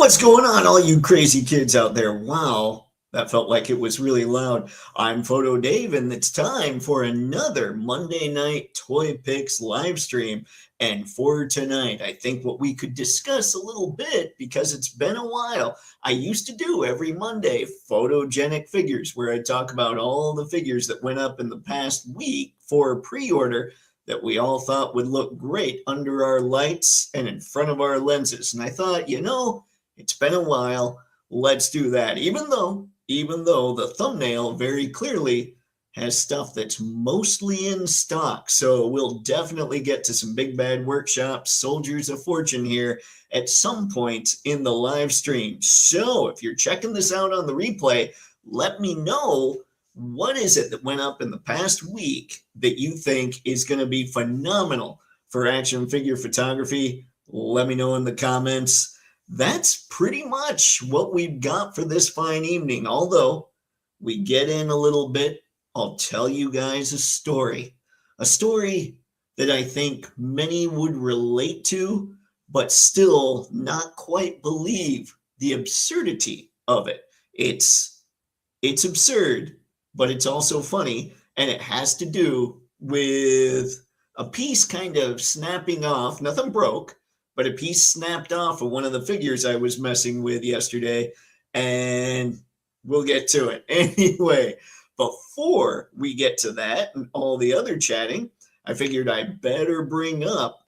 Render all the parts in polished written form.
What's going on, all you crazy kids out there? Wow, that felt like it was really loud. I'm Photo Dave, and it's time for another Monday night Toypixx live stream. And for tonight, I think what we could discuss a little bit, because it's been a while. I used to do every Monday photogenic figures, where I talk about all the figures that went up in the past week for pre-order that we all thought would look great under our lights and in front of our lenses. And I thought, it's been a while. Let's do that. Even though the thumbnail very clearly has stuff that's mostly in stock. So we'll definitely get to some Big Bad Workshop Soldiers of Fortune here at some point in the live stream. So if you're checking this out on the replay, let me know, what is it that went up in the past week that you think is going to be phenomenal for action figure photography? Let me know in the comments. That's pretty much what we've got for this fine evening. Although we get in a little bit, I'll tell you guys a story that I think many would relate to, but still not quite believe the absurdity of it. It's absurd, but it's also funny, and it has to do with a piece kind of snapping off. Nothing broke, but a piece snapped off of one of the figures I was messing with yesterday, and we'll get to it. Anyway, before we get to that and all the other chatting, I figured I better bring up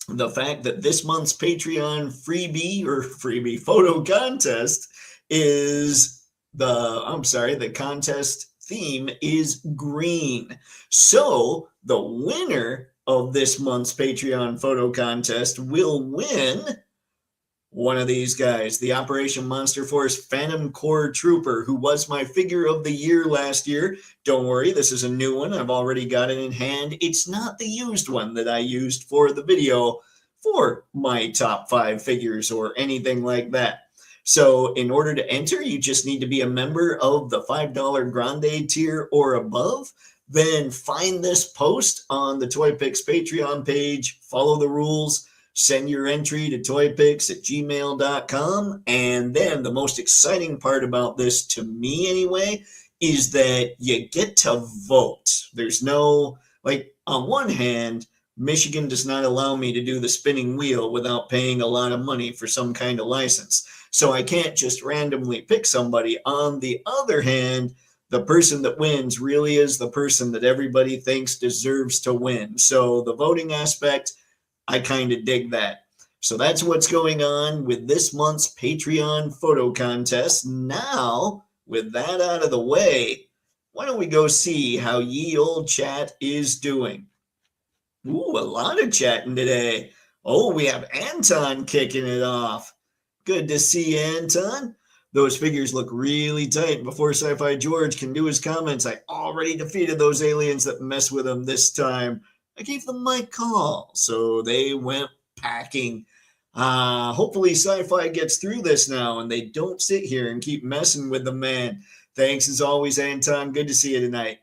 the fact that this month's Patreon freebie photo contest is the contest theme is green. So the winner of this month's Patreon photo contest will win one of these guys, the Operation Monster Force Phantom Corps Trooper, who was my figure of the year last year. Don't worry, this is a new one. I've already got it in hand. It's not the used one that I used for the video for my top 5 figures or anything like that. So in order to enter, you just need to be a member of the $5 Grande tier or above. Then find this post on the Toypixx Patreon page, follow the rules, send your entry to toypixx@gmail.com. And then the most exciting part about this, to me anyway, is that you get to vote. There's no, on one hand, Michigan does not allow me to do the spinning wheel without paying a lot of money for some kind of license. So I can't just randomly pick somebody. On the other hand, the person that wins really is the person that everybody thinks deserves to win. So the voting aspect, I kind of dig that. So that's what's going on with this month's Patreon photo contest. Now, with that out of the way, why don't we go see how ye old chat is doing? Ooh, a lot of chatting today. Oh, we have Anton kicking it off. Good to see you, Anton. Those figures look really tight. Before Sci-Fi George can do his comments, I already defeated those aliens that mess with him this time. I gave them my call, so they went packing. Hopefully Sci-Fi gets through this now and they don't sit here and keep messing with the man. Thanks as always, Anton. Good to see you tonight.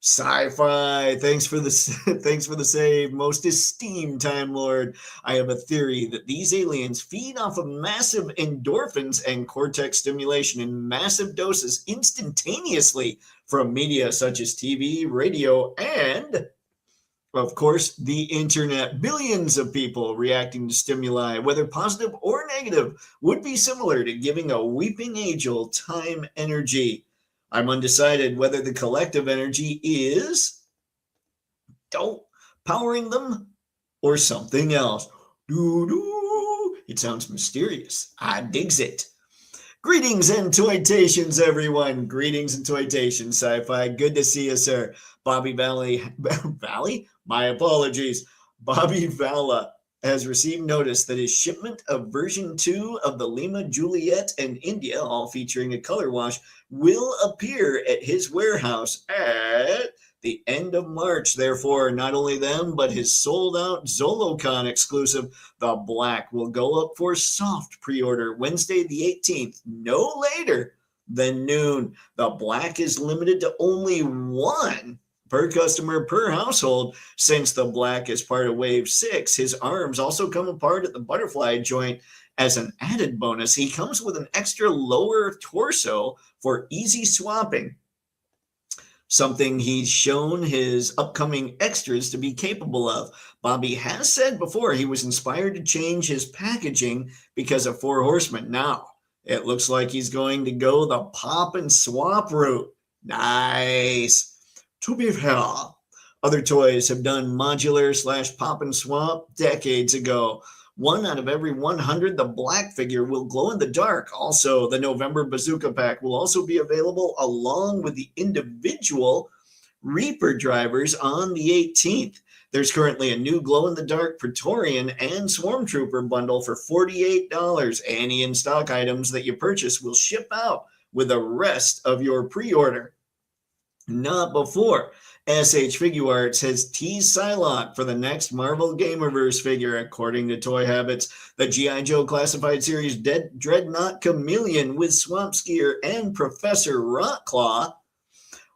Sci-Fi, thanks for the save, most esteemed Time Lord. I have a theory that these aliens feed off of massive endorphins and cortex stimulation in massive doses instantaneously from media such as TV, radio, and, of course, the internet. Billions of people reacting to stimuli, whether positive or negative, would be similar to giving a weeping angel time energy. I'm undecided whether the collective energy is powering them or something else. It sounds mysterious. I digs it. Greetings and toytations, everyone. Greetings and toytations, Sci-Fi. Good to see you, sir. Bobby Valley? My apologies. Bobby Valla has received notice that his shipment of version 2 of the Lima Juliet and India, all featuring a color wash, will appear at his warehouse at the end of March. Therefore, not only them, but his sold-out Zolocon exclusive, the Black, will go up for soft pre-order Wednesday the 18th, no later than noon. The Black is limited to only one per customer per household. Since the black is part of Wave 6, his arms also come apart at the butterfly joint. As an added bonus, he comes with an extra lower torso for easy swapping, something he's shown his upcoming extras to be capable of. Bobby has said before he was inspired to change his packaging because of Four Horsemen. Now, it looks like he's going to go the pop and swap route. Nice. To be fair, other toys have done modular / pop and swap decades ago. 1 out of every 100, the black figure will glow in the dark. Also, the November Bazooka Pack will also be available along with the individual Reaper drivers on the 18th. There's currently a new glow-in-the-dark Praetorian and Swarm Trooper bundle for $48. Any in-stock items that you purchase will ship out with the rest of your pre-order. Not before. SH Figuarts has teased Psylocke for the next Marvel Gamerverse figure. According to Toy Habits, the G.I. Joe Classified Series Dreadnought Chameleon with Swamp Skier and Professor Rockclaw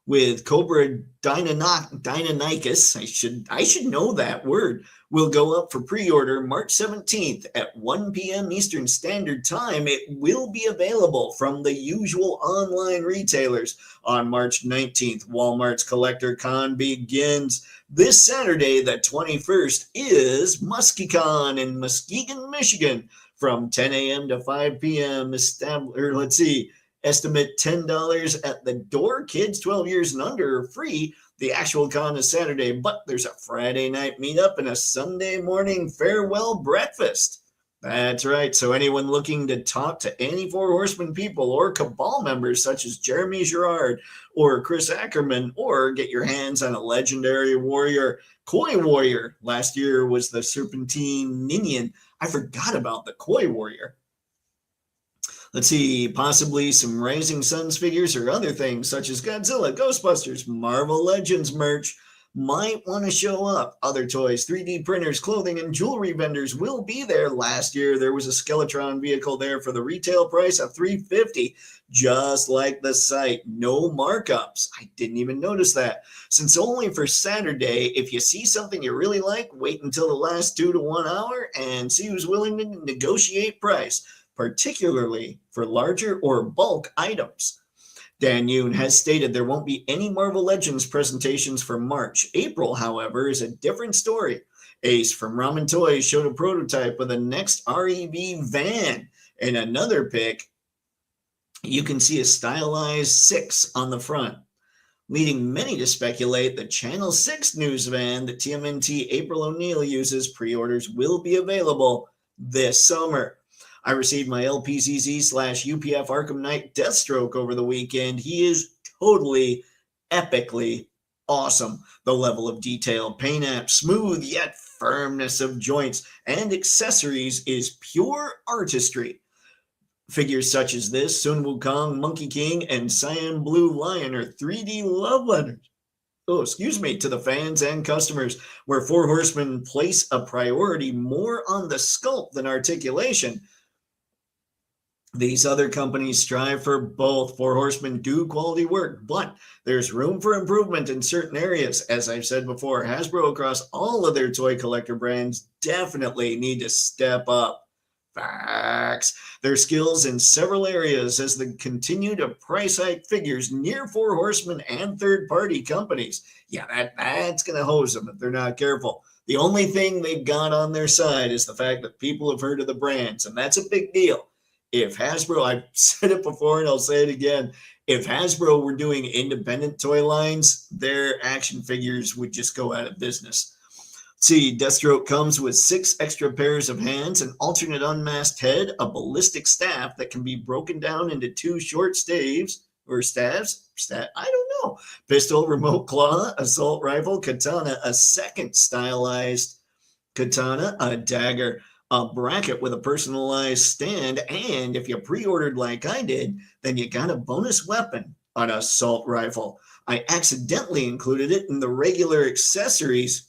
with Cobra Deinonychus, I should know that word, will go up for pre-order March 17th at 1 p.m. Eastern Standard Time. It will be available from the usual online retailers. On March 19th, Walmart's Collector Con begins. This Saturday, the 21st, is MuskieCon in Muskegon, Michigan, from 10 a.m. to 5 p.m. Estimate $10 at the door. Kids 12 years and under are free. The actual con is Saturday, but there's a Friday night meetup and a Sunday morning farewell breakfast. That's right. So anyone looking to talk to any Four Horsemen people or Cabal members such as Jeremy Gerard or Chris Ackerman, or get your hands on a legendary warrior, Koi Warrior. Last year was the Serpentine Ninian. I forgot about the Koi Warrior. Let's see, possibly some Rising Suns figures or other things such as Godzilla, Ghostbusters, Marvel Legends merch might want to show up. Other toys, 3D printers, clothing, and jewelry vendors will be there. Last year, there was a Skeletron vehicle there for the retail price of $350, just like the site. No markups. I didn't even notice that. Since only for Saturday, if you see something you really like, wait until the last 2 to 1 hour and see who's willing to negotiate price, particularly for larger or bulk items. Dan Yoon has stated there won't be any Marvel Legends presentations for March. April, however, is a different story. Ace from Ramen Toys showed a prototype of the next REV van. In another pic, you can see a stylized 6 on the front, leading many to speculate the Channel 6 news van that TMNT April O'Neil uses. Pre-orders will be available this summer. I received my LPZZ/UPF Arkham Knight Deathstroke over the weekend. He is totally, epically awesome. The level of detail, paint app, smooth yet firmness of joints and accessories is pure artistry. Figures such as this, Sun Wukong, Monkey King, and Cyan Blue Lion are 3D love letters. To the fans and customers, where Four Horsemen place a priority more on the sculpt than articulation. These other companies strive for both. Four Horsemen do quality work, but there's room for improvement in certain areas. As I've said before, Hasbro across all of their toy collector brands definitely need to step up. Facts. Their skills in several areas as they continue to price hike figures near Four Horsemen and third-party companies. Yeah, that's going to hose them if they're not careful. The only thing they've got on their side is the fact that people have heard of the brands, and that's a big deal. If Hasbro, I've said it before and I'll say it again, if Hasbro were doing independent toy lines, their action figures would just go out of business. See, Deathstroke comes with 6 extra pairs of hands, an alternate unmasked head, a ballistic staff that can be broken down into 2 short staves, or staves, I don't know, pistol, remote claw, assault rifle, katana, a second stylized katana, a dagger, a bracket with a personalized stand, and if you pre-ordered like I did, then you got a bonus weapon, an assault rifle. I accidentally included it in the regular accessories.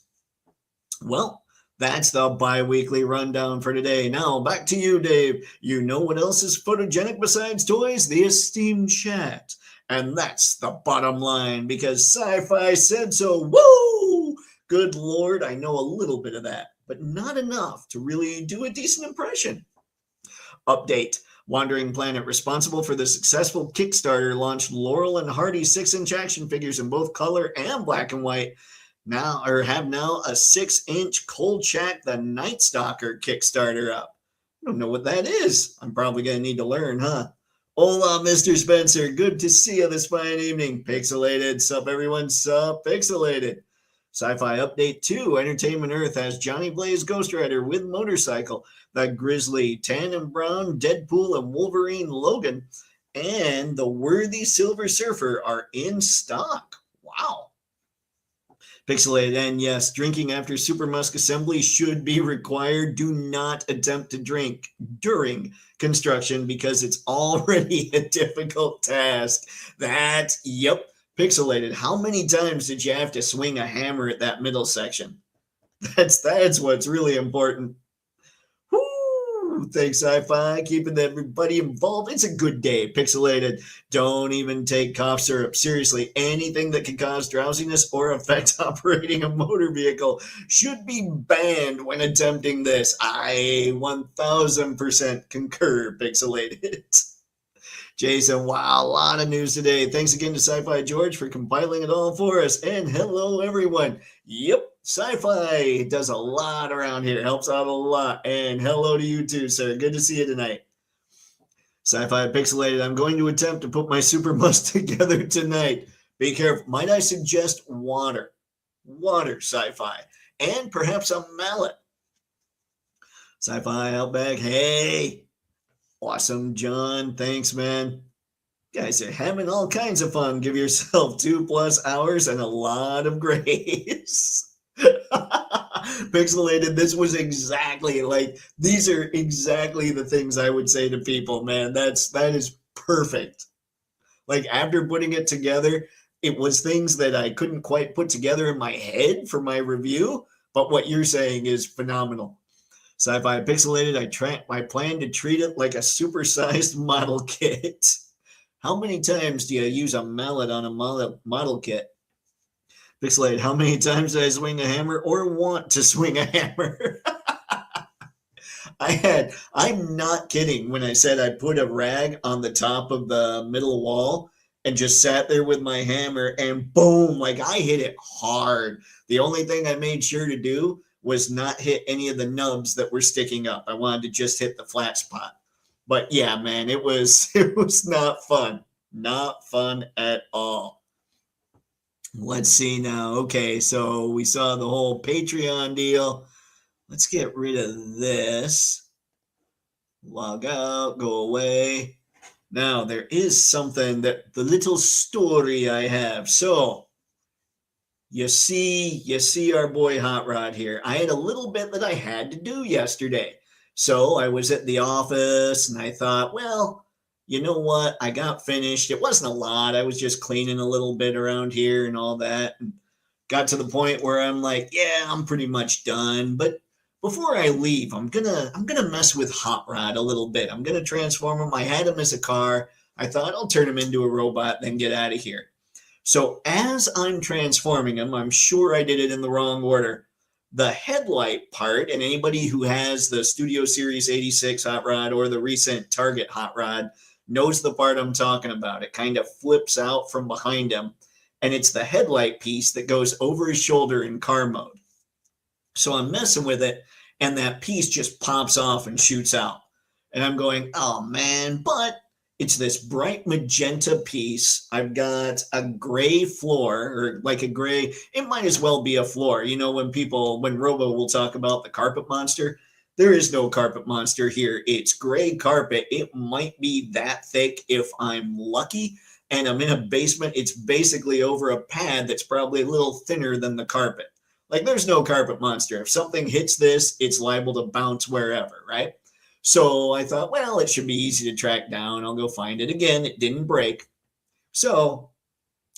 Well, that's the bi-weekly rundown for today. Now, back to you, Dave. You know what else is photogenic besides toys? The esteemed chat. And that's the bottom line because sci-fi said so. Woo! Good Lord, I know a little bit of that, but not enough to really do a decent impression. Update. Wandering Planet, responsible for the successful Kickstarter, launched Laurel and Hardy 6-inch action figures in both color and black and white. Have now a 6-inch Cold Shack the Night Stalker Kickstarter up. I don't know what that is. I'm probably going to need to learn, huh? Hola, Mr. Spencer. Good to see you this fine evening. Pixelated. Sup, everyone. Sup, Pixelated. Sci-Fi Update 2. Entertainment Earth has Johnny Blaze Ghost Rider with motorcycle, the Grizzly, Tan and Brown, Deadpool, and Wolverine Logan, and the Worthy Silver Surfer are in stock. Wow. Pixelated, and yes, drinking after Super Musk Assembly should be required. Do not attempt to drink during construction because it's already a difficult task. Yep. Pixelated, how many times did you have to swing a hammer at that middle section? That's what's really important. Woo! Thanks, Sci-Fi, keeping everybody involved. It's a good day, Pixelated. Don't even take cough syrup. Seriously, anything that can cause drowsiness or affect operating a motor vehicle should be banned when attempting this. I 1000% concur, Pixelated. Jason, wow, a lot of news today. Thanks again to Sci-Fi George for compiling it all for us. And hello, everyone. Yep, Sci-Fi does a lot around here, helps out a lot. And hello to you too, sir. Good to see you tonight. Sci-Fi Pixelated, I'm going to attempt to put my Super Must together tonight. Be careful. Might I suggest water? Water, Sci-Fi. And perhaps a mallet. Sci-Fi Outback, hey. Awesome, John. Thanks, man. You guys are having all kinds of fun. Give yourself 2+ hours and a lot of grace. Pixelated, this was exactly these are exactly the things I would say to people, man. That is perfect. Like after putting it together, it was things that I couldn't quite put together in my head for my review, but what you're saying is phenomenal. Sci-Fi Pixelated, I plan to treat it like a supersized model kit. How many times do you use a mallet on a model kit? Pixelated, how many times did I swing a hammer or want to swing a hammer? I'm not kidding when I said I put a rag on the top of the middle wall and just sat there with my hammer and boom, like I hit it hard. The only thing I made sure to do was not hit any of the nubs that were sticking up. I wanted to just hit the flat spot. But yeah, man, it was not fun. Not fun at all. Let's see now. Okay, so we saw the whole Patreon deal. Let's get rid of this. Log out, go away. Now, there is something the little story I have. So, you see our boy Hot Rod here. I had a little bit that I had to do yesterday. So I was at the office and I thought, well, you know what? I got finished. It wasn't a lot. I was just cleaning a little bit around here and all that. And got to the point where I'm like, yeah, I'm pretty much done. But before I leave, I'm gonna mess with Hot Rod a little bit. I'm gonna transform him. I had him as a car. I thought I'll turn him into a robot, then get out of here. So as I'm transforming him, I'm sure I did it in the wrong order. The headlight part, and anybody who has the Studio Series 86 Hot Rod or the recent Target Hot Rod knows the part I'm talking about. It kind of flips out from behind him, and it's the headlight piece that goes over his shoulder in car mode. So I'm messing with it, and that piece just pops off and shoots out. And I'm going, oh man, but it's this bright magenta piece. I've got a gray floor, or like a gray, it might as well be a floor. You know, when Robo will talk about the carpet monster, there is no carpet monster here. It's gray carpet. It might be that thick if I'm lucky. And I'm in a basement. It's basically over a pad that's probably a little thinner than the carpet. Like there's no carpet monster. If something hits this, it's liable to bounce wherever, right? So I thought, well, it should be easy to track down. I'll go find it again. It didn't break. So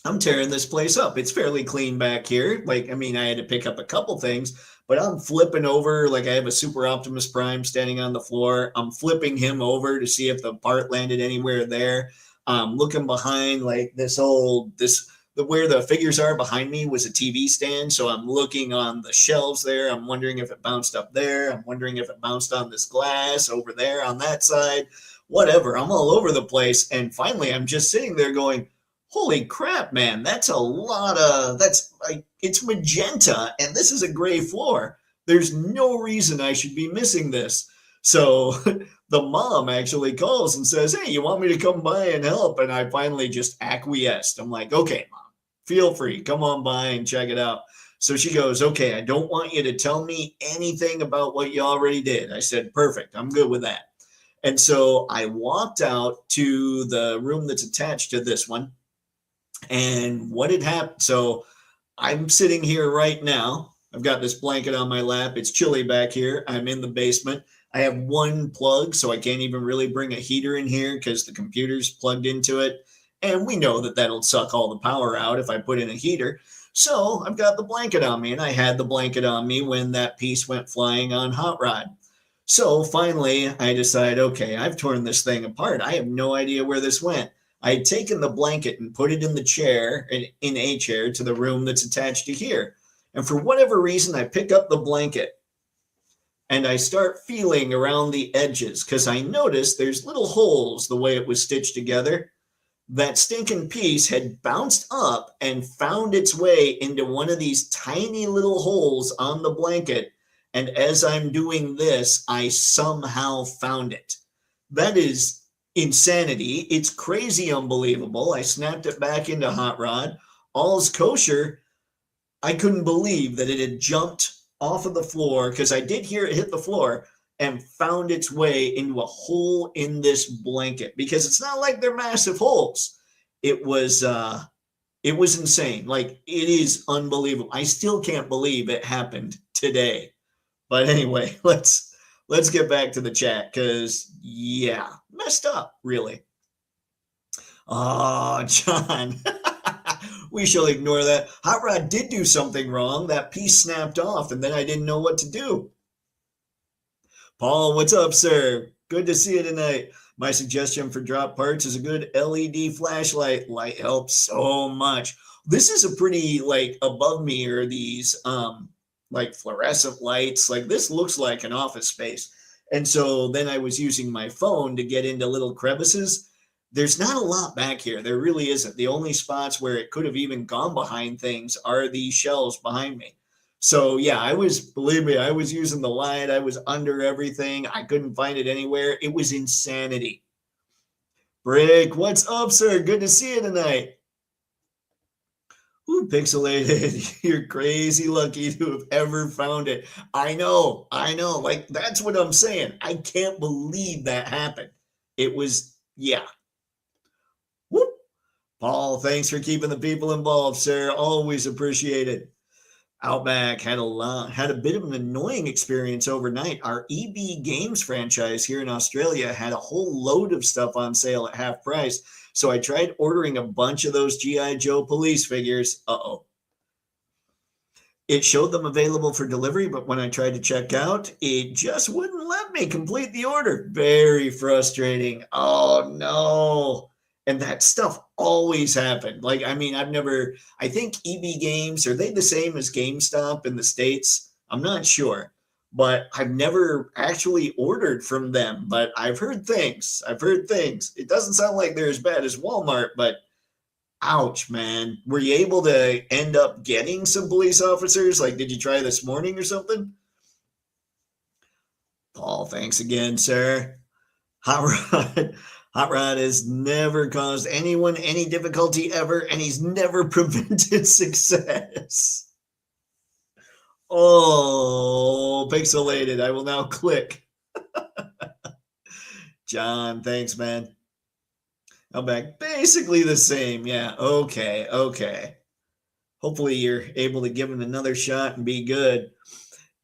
I'm tearing this place up. It's fairly clean back here. I had to pick up a couple things, but I'm flipping over. Like I have a Super Optimus Prime standing on the floor. I'm flipping him over to see if the part landed anywhere there. Looking behind like where the figures are behind me was a TV stand. So I'm looking on the shelves there. I'm wondering if it bounced up there. I'm wondering if it bounced on this glass over there on that side, whatever. I'm all over the place. And finally, I'm just sitting there going, holy crap, man, that's like, it's magenta and this is a gray floor. There's no reason I should be missing this. So the mom actually calls and says, hey, you want me to come by and help? And I finally just acquiesced. I'm like, okay, mom, feel free. Come on by and check it out. So she goes, okay, I don't want you to tell me anything about what you already did. I said, perfect. I'm good with that. And so I walked out to the room that's attached to this one. And what had happened? So I'm sitting here right now. I've got this blanket on my lap. It's chilly back here. I'm in the basement. I have one plug, so I can't even really bring a heater in here because the computer's plugged into it. And we know that that'll suck all the power out if I put in a heater. So I've got the blanket on me, and I had the blanket on me when that piece went flying on Hot Rod. So finally, I decide, okay, I've torn this thing apart. I have no idea where this went. I had taken the blanket and put it in the chair, in a chair to the room that's attached to here. And for whatever reason, I pick up the blanket and I start feeling around the edges because I noticed there's little holes the way it was stitched together. That stinking piece had bounced up and found its way into one of these tiny little holes on the blanket. And as I'm doing this, I somehow found it. That is insanity. It's crazy unbelievable. I snapped it back into Hot Rod. All's kosher. I couldn't believe that it had jumped off of the floor because I did hear it hit the floor and found its way into a hole in this blanket because it's not like they're massive holes. It was insane. Like, it is unbelievable. I still can't believe it happened today. But anyway, let's get back to the chat because, yeah, messed up, really. Oh, John. We shall ignore that. Hot Rod did do something wrong. That piece snapped off, and then I didn't know what to do. Paul, what's up, sir? Good to see you tonight. My suggestion for drop parts is a good LED flashlight. Light helps so much. This is a pretty, like, above me are these like fluorescent lights. Like, this looks like an office space. And so then I was using my phone to get into little crevices. There's not a lot back here. There really isn't. The only spots where it could have even gone behind things are these shelves behind me. So yeah, believe me, I was using the light. I was under everything. I couldn't find it anywhere. It was insanity. Brick, what's up, sir? Good to see you tonight. Ooh, Pixelated, you're crazy lucky to have ever found it. I know. Like, that's what I'm saying. I can't believe that happened. It was, yeah. Whoop. Paul, thanks for keeping the people involved, sir. Always appreciated. Outback had a bit of an annoying experience overnight. Our EB Games franchise here in Australia had a whole load of stuff on sale at half price. So I tried ordering a bunch of those G.I. Joe police figures. Uh-oh. It showed them available for delivery, but when I tried to check out, it just wouldn't let me complete the order. Very frustrating. Oh, no. And that stuff always happened. Like, I mean, I think EB Games, are they the same as GameStop in the States? I'm not sure, but I've never actually ordered from them, but I've heard things. It doesn't sound like they're as bad as Walmart, but ouch, man. Were you able to end up getting some police officers? Like, did you try this morning or something? Paul, thanks again, sir. Hot Rod has never caused anyone any difficulty ever, and he's never prevented success. Oh, Pixelated. I will now click. John, thanks, man. I'm back. Basically the same. Yeah. Okay. Hopefully you're able to give him another shot and be good.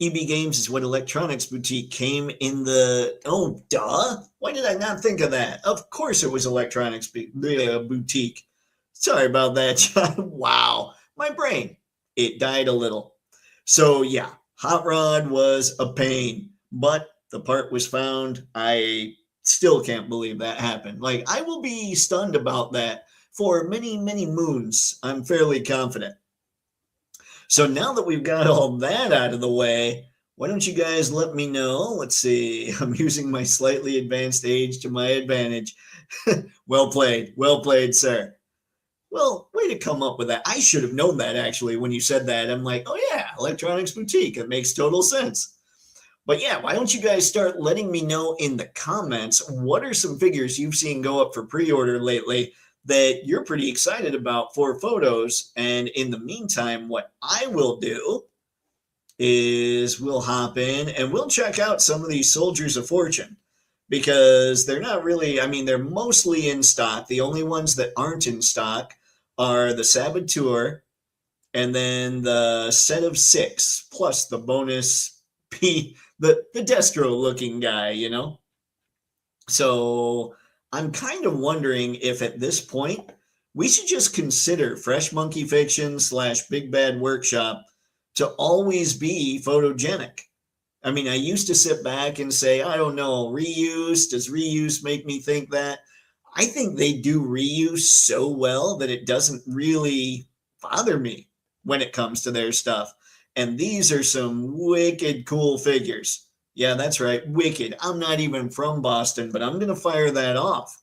EB Games is what Electronics Boutique came in the... Oh, duh. Why did I not think of that? Of course it was Electronics Boutique. Sorry about that, John. Wow. My brain. It died a little. So, yeah. Hot Rod was a pain, but the part was found. I Still can't believe that happened. Like, I will be stunned about that for many, many moons. I'm fairly confident. So now that we've got all that out of the way, why don't you guys let me know? Let's see. I'm using my slightly advanced age to my advantage. Well played, sir. Well, way to come up with that. I should have known that actually when you said that. I'm like, oh yeah, electronics boutique. It makes total sense. But yeah, why don't you guys start letting me know in the comments what are some figures you've seen go up for pre-order lately that you're pretty excited about for photos. And in the meantime, what I will do is we'll hop in and we'll check out some of these Soldiers of Fortune because they're not really, I mean, they're mostly in stock. The only ones that aren't in stock are the Saboteur and then the set of 6 plus the bonus P, the Destro looking guy, you know? So I'm kind of wondering if at this point we should just consider Fresh Monkey Fiction / Big Bad Workshop to always be photogenic. I mean, I used to sit back and say, I don't know, reuse, does reuse make me think that? I think they do reuse so well that it doesn't really bother me when it comes to their stuff. And these are some wicked cool figures. Yeah, that's right, wicked. I'm not even from Boston, but I'm going to fire that off.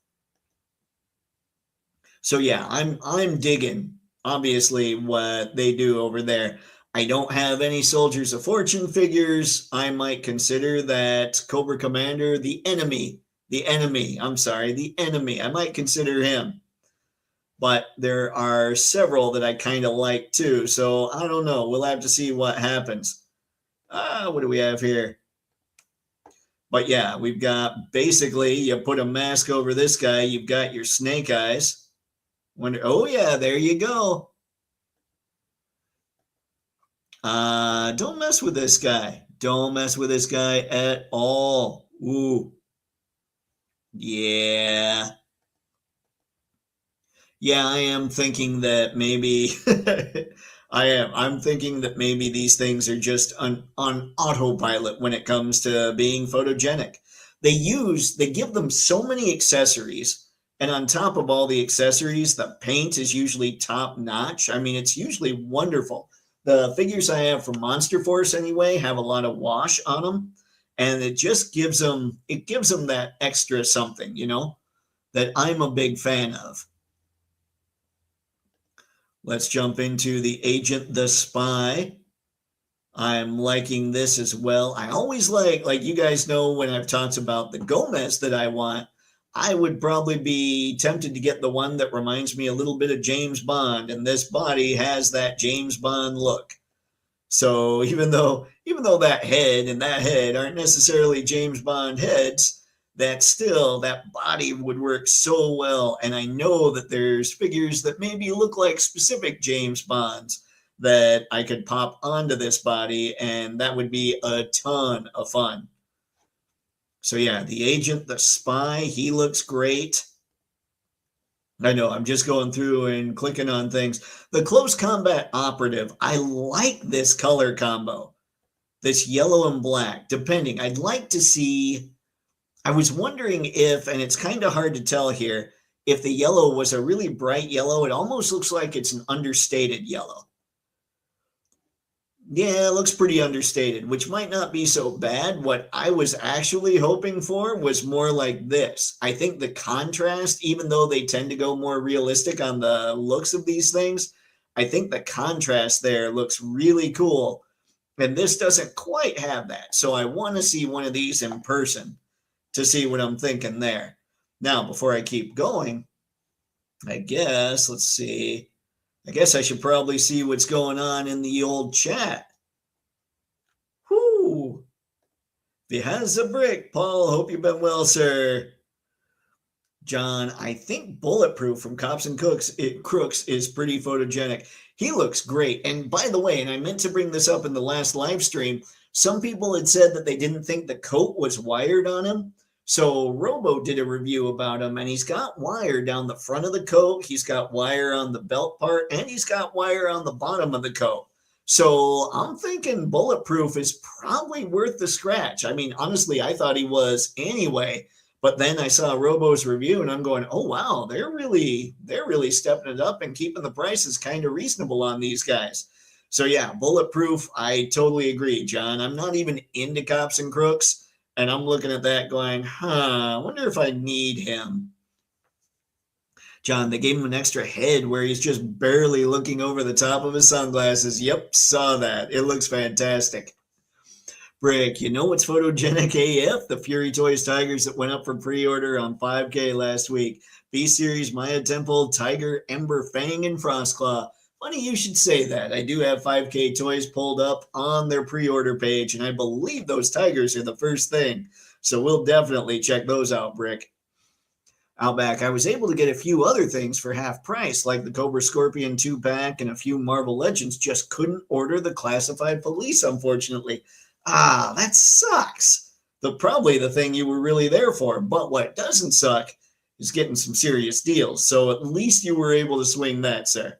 So yeah, I'm digging, obviously, what they do over there. I don't have any Soldiers of Fortune figures. I might consider that Cobra Commander, the enemy. I might consider him. But there are several that I kind of like too. So I don't know. We'll have to see what happens. What do we have here? But yeah, we've got basically, you put a mask over this guy. You've got your snake eyes. Oh yeah, there you go. Don't mess with this guy. Don't mess with this guy at all. Ooh. Yeah. Yeah, I am thinking that maybe I'm thinking that maybe these things are just on autopilot when it comes to being photogenic. They give them so many accessories, and on top of all the accessories, the paint is usually top notch. I mean, it's usually wonderful. The figures I have from Monster Force anyway have a lot of wash on them, and it just gives them that extra something, you know, that I'm a big fan of. Let's jump into the Agent the Spy. I'm liking this as well. I always like you guys know when I've talked about the Gomez that I want, I would probably be tempted to get the one that reminds me a little bit of James Bond, and this body has that James Bond look. So even though that head and that head aren't necessarily James Bond heads, that body would work so well. And I know that there's figures that maybe look like specific James Bonds that I could pop onto this body, and that would be a ton of fun. So yeah, the Agent, the Spy, he looks great. I know, I'm just going through and clicking on things. The Close Combat Operative, I like this color combo. This yellow and black, depending. I'd like to see, I was wondering if, and it's kind of hard to tell here, if the yellow was a really bright yellow. It almost looks like it's an understated yellow. Yeah, it looks pretty understated, which might not be so bad. What I was actually hoping for was more like this. I think the contrast, even though they tend to go more realistic on the looks of these things, I think the contrast there looks really cool. And this doesn't quite have that. So I want to see one of these in person to see what I'm thinking there. Now, before I keep going, I guess, let's see. I guess I should probably see what's going on in the old chat. Whoo! Behind the brick, Paul. Hope you've been well, sir. John, I think Bulletproof from Cops and Crooks is pretty photogenic. He looks great. And by the way, and I meant to bring this up in the last live stream, some people had said that they didn't think the coat was wired on him. So Robo did a review about him, and he's got wire down the front of the coat. He's got wire on the belt part, and he's got wire on the bottom of the coat. So I'm thinking Bulletproof is probably worth the scratch. I mean, honestly, I thought he was anyway, But then I saw Robo's review and I'm going, oh wow, they're really stepping it up and keeping the prices kind of reasonable on these guys. So yeah, bulletproof. I totally agree, John. I'm not even into cops and crooks, and I'm looking at that going, I wonder if I need him. John, they gave him an extra head where he's just barely looking over the top of his sunglasses. Yep, saw that. It looks fantastic. Brick, you know what's photogenic AF? The Fury Toys Tigers that went up for pre-order on 5K last week. B-Series, Maya Temple, Tiger, Ember, Fang, and Frostclaw. Funny you should say that. I do have 5K toys pulled up on their pre-order page, and I believe those Tigers are the first thing. So we'll definitely check those out, Brick. Outback, I was able to get a few other things for half price, like the Cobra Scorpion 2-pack and a few Marvel Legends. Just couldn't order the Classified Police, unfortunately. That sucks. Probably the thing you were really there for. But what doesn't suck is getting some serious deals. So at least you were able to swing that, sir.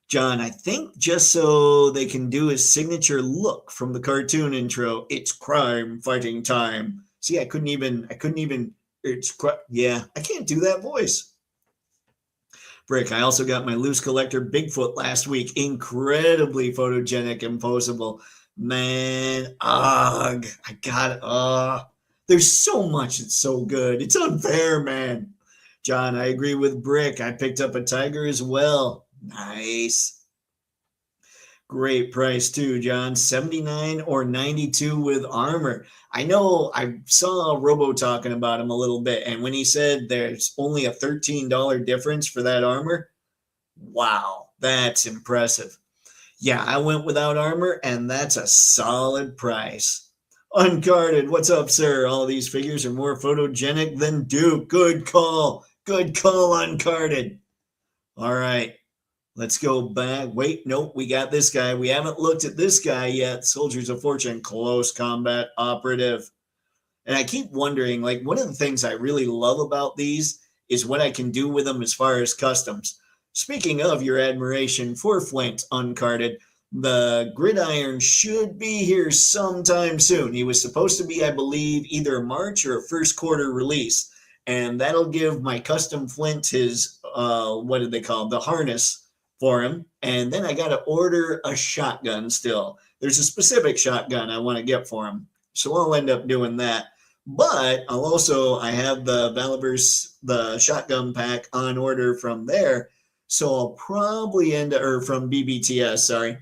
John, I think just so they can do his signature look from the cartoon intro, it's crime fighting time. See, I couldn't even, I can't do that voice. Brick, I also got my loose collector Bigfoot last week. Incredibly photogenic and posable. Man, I got it. There's so much that's so good. It's unfair, man. John, I agree with Brick. I picked up a Tiger as well. Nice. Great price too, John. 79 or 92 with armor. I know I saw Robo talking about him a little bit, and when he said there's only a $13 difference for that armor, wow, that's impressive. Yeah, I went without armor, and that's a solid price. Uncarded, what's up, sir? All of these figures are more photogenic than Duke. Good call. Good call, Uncarded. All right, let's go back. Wait, nope, we got this guy. We haven't looked at this guy yet. Soldiers of Fortune, close combat operative. And I keep wondering, like, one of the things I really love about these is what I can do with them as far as customs. Speaking of your admiration for Flint Uncarded, the Gridiron should be here sometime soon. He was supposed to be, I believe, either a March or a first quarter release. And that'll give my custom Flint his, what did they call it? The harness for him. And then I got to order a shotgun still. There's a specific shotgun I want to get for him. So I'll end up doing that. But I have the Valiverse, the shotgun pack on order from there. So I'll probably from BBTS, sorry.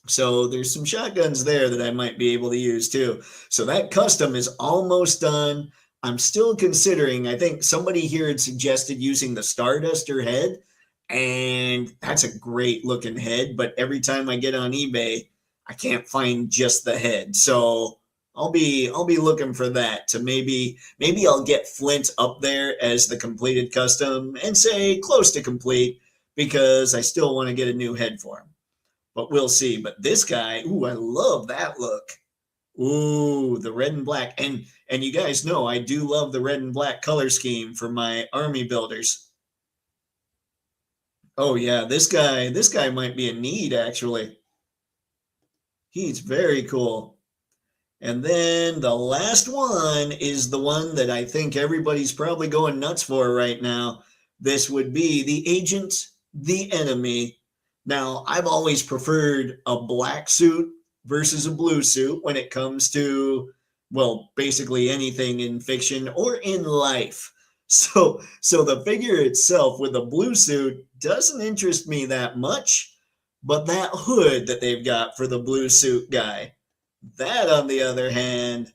So there's some shotguns there that I might be able to use too. So that custom is almost done. I'm still considering, I think somebody here had suggested using the Starduster head, and that's a great looking head. But every time I get on eBay, I can't find just the head. So I'll be looking for that to maybe I'll get Flint up there as the completed custom and say close to complete, because I still want to get a new head for him. But we'll see. But this guy, ooh, I love that look. Ooh, the red and black. And you guys know I do love the red and black color scheme for my army builders. Oh yeah, this guy might be a need actually. He's very cool. And then the last one is the one that I think everybody's probably going nuts for right now. This would be the Agent, the Enemy. Now, I've always preferred a black suit versus a blue suit when it comes to, well, basically anything in fiction or in life. So the figure itself with a blue suit doesn't interest me that much, but that hood that they've got for the blue suit guy, that, on the other hand,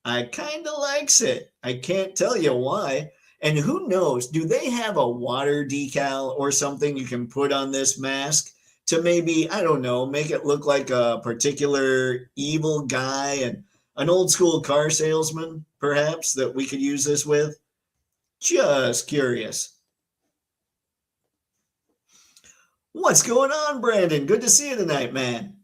I kind of likes it. I can't tell you why. And who knows, do they have a water decal or something you can put on this mask to maybe, I don't know, make it look like a particular evil guy and an old school car salesman, perhaps, that we could use this with? Just curious. What's going on, Brandon? Good to see you tonight, man.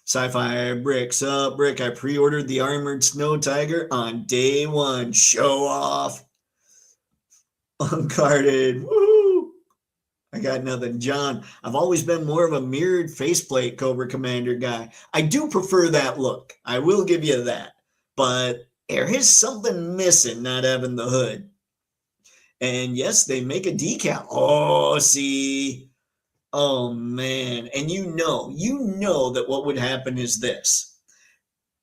Sci-Fi Bricks up, Brick. I pre-ordered the Armored Snow Tiger on day one. Show off. Uncarded. Woo! I got nothing. John, I've always been more of a mirrored faceplate Cobra Commander guy. I do prefer that look. I will give you that. But There is something missing not having the hood. And yes, they make a decal. Oh, see. Oh man. And you know that what would happen is this.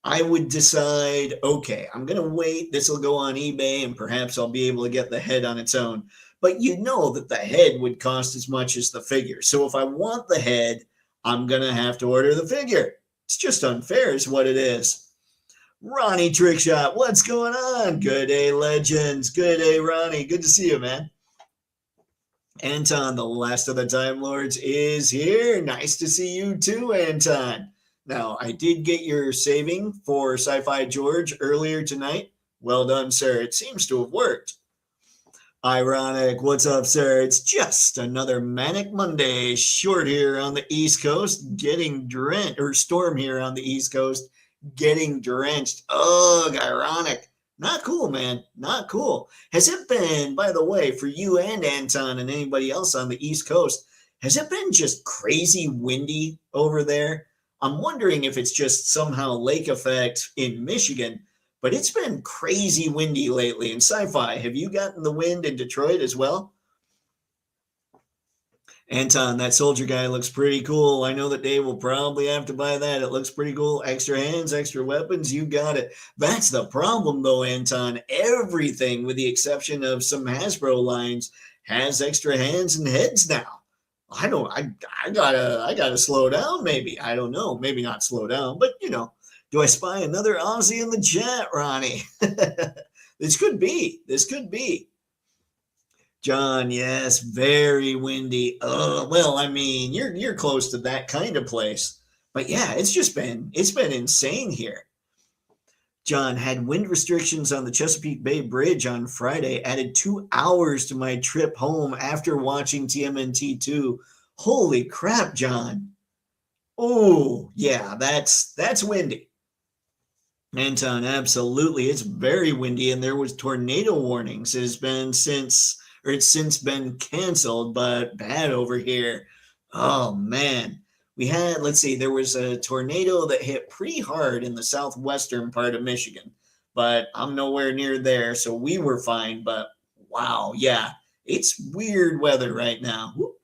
I would decide, okay, I'm going to wait. This will go on eBay and perhaps I'll be able to get the head on its own. But you know that the head would cost as much as the figure. So if I want the head, I'm going to have to order the figure. It's just unfair, is what it is. Ronnie Trickshot, what's going on? Good day, legends. Good day, Ronnie. Good to see you, man. Anton, the last of the Time Lords, is here. Nice to see you too, Anton. Now, I did get your saving for Sci-Fi George earlier tonight. Well done, sir. It seems to have worked. Ironic. What's up, sir? It's just another manic Monday. Short here on the East Coast, getting drenched, or storm here on the East Coast, getting drenched. Ugh, ironic. Not cool, man. Not cool. Has it been, by the way, for you and Anton and anybody else on the East Coast, has it been just crazy windy over there? I'm wondering if it's just somehow lake effect in Michigan, but it's been crazy windy lately. In Sci-Fi, have you gotten the wind in Detroit as well? Anton, that soldier guy looks pretty cool. I know that Dave will probably have to buy that. It looks pretty cool. Extra hands, extra weapons. You got it. That's the problem, though, Anton. Everything, with the exception of some Hasbro lines, has extra hands and heads now. I gotta slow down, maybe. I don't know. Maybe not slow down, but do I spy another Aussie in the chat, Ronnie? This could be. This could be. John, yes, very windy. Well, I mean, you're close to that kind of place. But yeah, it's been insane here. John, had wind restrictions on the Chesapeake Bay Bridge on Friday, added 2 hours to my trip home after watching TMNT 2. Holy crap, John. Oh, yeah, that's windy. Anton, absolutely. It's very windy, and there was tornado warnings. It's since been canceled, but bad over here. Oh man. Let's see, there was a tornado that hit pretty hard in the southwestern part of Michigan, but I'm nowhere near there, so we were fine. But wow, yeah, it's weird weather right now. Whoop.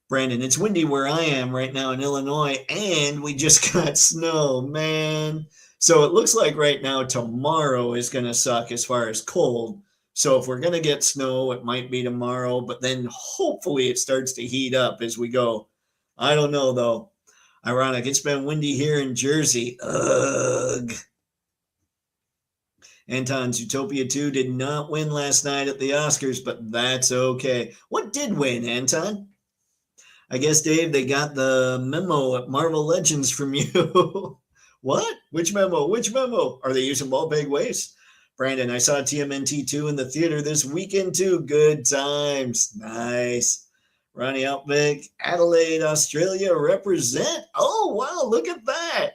Brandon, it's windy where I am right now in Illinois, and we just got snow, man. So it looks like right now tomorrow is going to suck as far as cold. So if we're going to get snow, it might be tomorrow, but then hopefully it starts to heat up as we go. I don't know, though. Ironic, it's been windy here in Jersey. Ugh. Anton's Utopia 2 did not win last night at the Oscars, but that's okay. What did win, Anton? I guess, Dave, they got the memo at Marvel Legends from you. What? Which memo? Which memo? Are they using ball peg waste? Brandon, I saw TMNT 2 in the theater this weekend too. Good times. Nice. Ronnie Outback, Adelaide, Australia, represent. Oh, wow, look at that.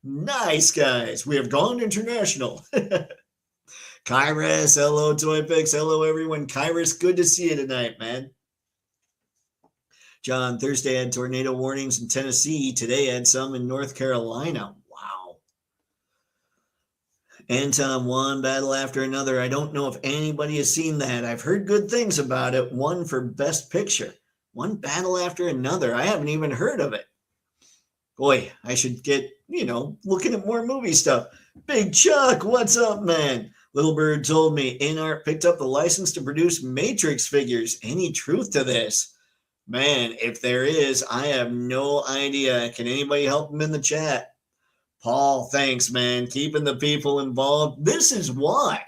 Nice, guys. We have gone international. Kairos, hello, Toypixx. Hello, everyone. Kairos, good to see you tonight, man. John, Thursday had tornado warnings in Tennessee. Today had some in North Carolina. Wow. Anton, one battle after another. I don't know if anybody has seen that. I've heard good things about it. One for Best Picture. One battle after another. I haven't even heard of it. Boy, I should get, looking at more movie stuff. Big Chuck, what's up, man? Little Bird told me InArt picked up the license to produce Matrix figures. Any truth to this? Man, if there is, I have no idea. Can anybody help him in the chat? Paul, thanks, man. Keeping the people involved. This is why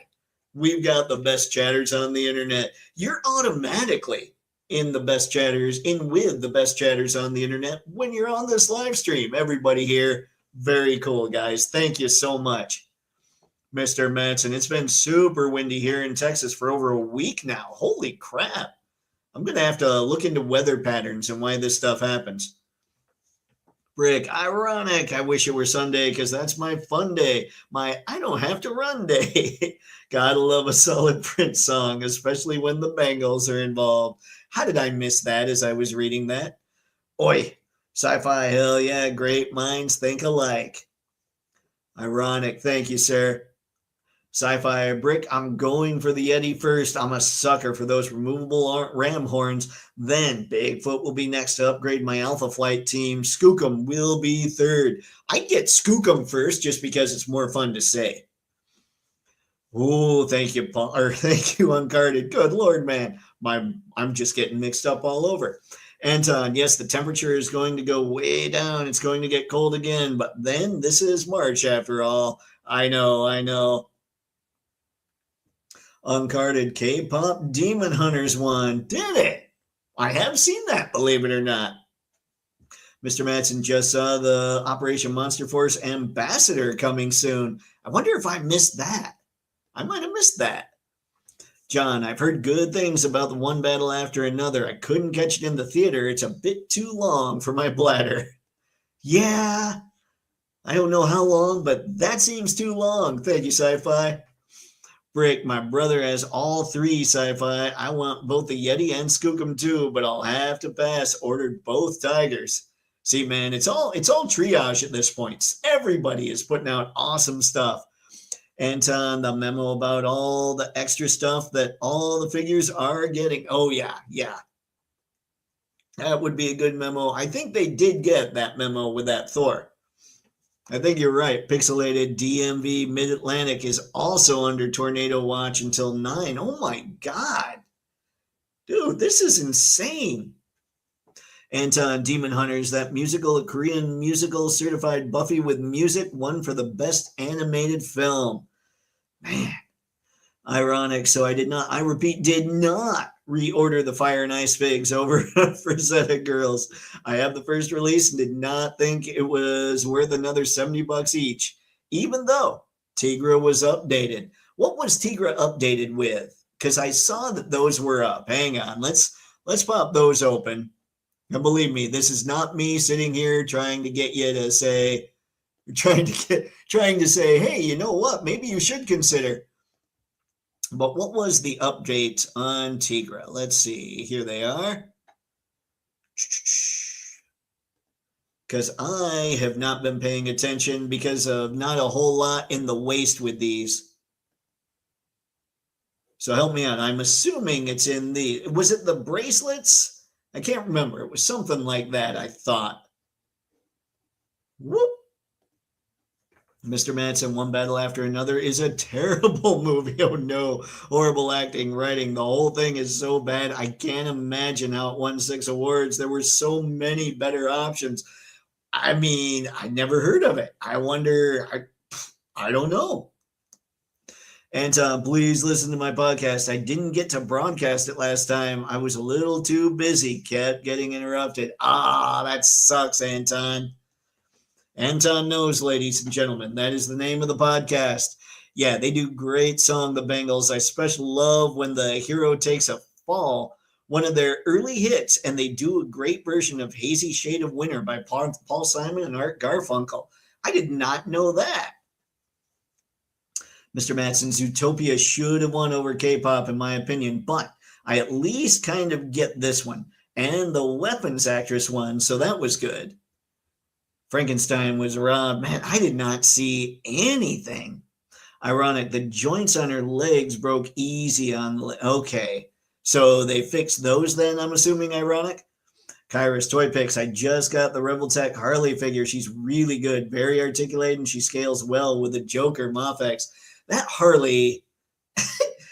we've got the best chatters on the internet. You're automatically in with the best chatters on the internet when you're on this live stream. Everybody here, very cool, guys. Thank you so much, Mr. Matson. It's been super windy here in Texas for over a week now. Holy crap. I'm going to have to look into weather patterns and why this stuff happens. Brick, ironic. I wish it were Sunday because that's my fun day. My I don't have to run day. Gotta love a solid Prince song, especially when the Bengals are involved. How did I miss that as I was reading that? Oi, sci-fi, hell yeah, great minds think alike. Ironic. Thank you, sir. Sci-Fi Brick, I'm going for the Yeti first. I'm a sucker for those removable ram horns. Then Bigfoot will be next to upgrade my Alpha Flight team. Skookum will be third. I'd get Skookum first just because it's more fun to say. Oh, thank you, Paul, or thank you, Unguarded. Good Lord, man. I'm just getting mixed up all over. Anton, yes, the temperature is going to go way down. It's going to get cold again, but then this is March after all. I know. Uncarded K-pop Demon Hunters won. Did it? I have seen that, believe it or not. Mr. Matson just saw the Operation Monster Force Ambassador coming soon. I wonder if I missed that. I might have missed that. John, I've heard good things about the One Battle After Another. I couldn't catch it in the theater. It's a bit too long for my bladder. Yeah, I don't know how long, but that seems too long. Thank you, Sci-Fi. Brick, my brother has all three, Sci-Fi. I want both the Yeti and Skookum too, but I'll have to pass. Ordered both tigers. See, man, it's all triage at this point. Everybody is putting out awesome stuff. Anton, the memo about all the extra stuff that all the figures are getting. Oh, yeah. That would be a good memo. I think they did get that memo with that Thor. I think you're right. Pixelated DMV Mid-Atlantic is also under tornado watch until 9. Oh, my God. Dude, this is insane. Anton, Demon Hunters, that musical, a Korean musical certified Buffy with music, won for the best animated film. Man, ironic. So I did not reorder the Fire and Ice figs over for Zeta Girls. I have the first release and did not think it was worth another $70 each, even though Tigra was updated. What was Tigra updated with? Because I saw that those were up. Hang on, let's pop those open. And believe me, this is not me sitting here trying to get you to say, trying to say, hey, you know what? Maybe you should consider. But what was the update on Tigra? Let's see. Here they are. Because I have not been paying attention because of not a whole lot in the waist with these. So help me out. I'm assuming it's in the, was it the bracelets? I can't remember. It was something like that, I thought. Whoop. Mr. Manson, One Battle After Another is a terrible movie. Oh no, horrible acting, writing. The whole thing is so bad. I can't imagine how it won 6 awards. There were so many better options. I mean, I never heard of it. I wonder, I don't know. And please listen to my podcast. I didn't get to broadcast it last time. I was a little too busy, kept getting interrupted. That sucks, Anton. Anton knows, ladies and gentlemen. That is the name of the podcast. Yeah, they do great song, the Bengals. I especially love when the hero takes a fall, one of their early hits, and they do a great version of Hazy Shade of Winter by Paul Simon and Art Garfunkel. I did not know that. Mr. Matson's Zootopia should have won over K-pop, in my opinion, but I at least kind of get this one. And the weapons actress won, so that was good. Frankenstein was robbed. Man, I did not see anything. Ironic, the joints on her legs broke easy on the okay. So they fixed those then, I'm assuming, ironic? Kyra's Toypixx, I just got the Rebel Tech Harley figure. She's really good, very articulated, and she scales well with the Joker Mofex. That Harley,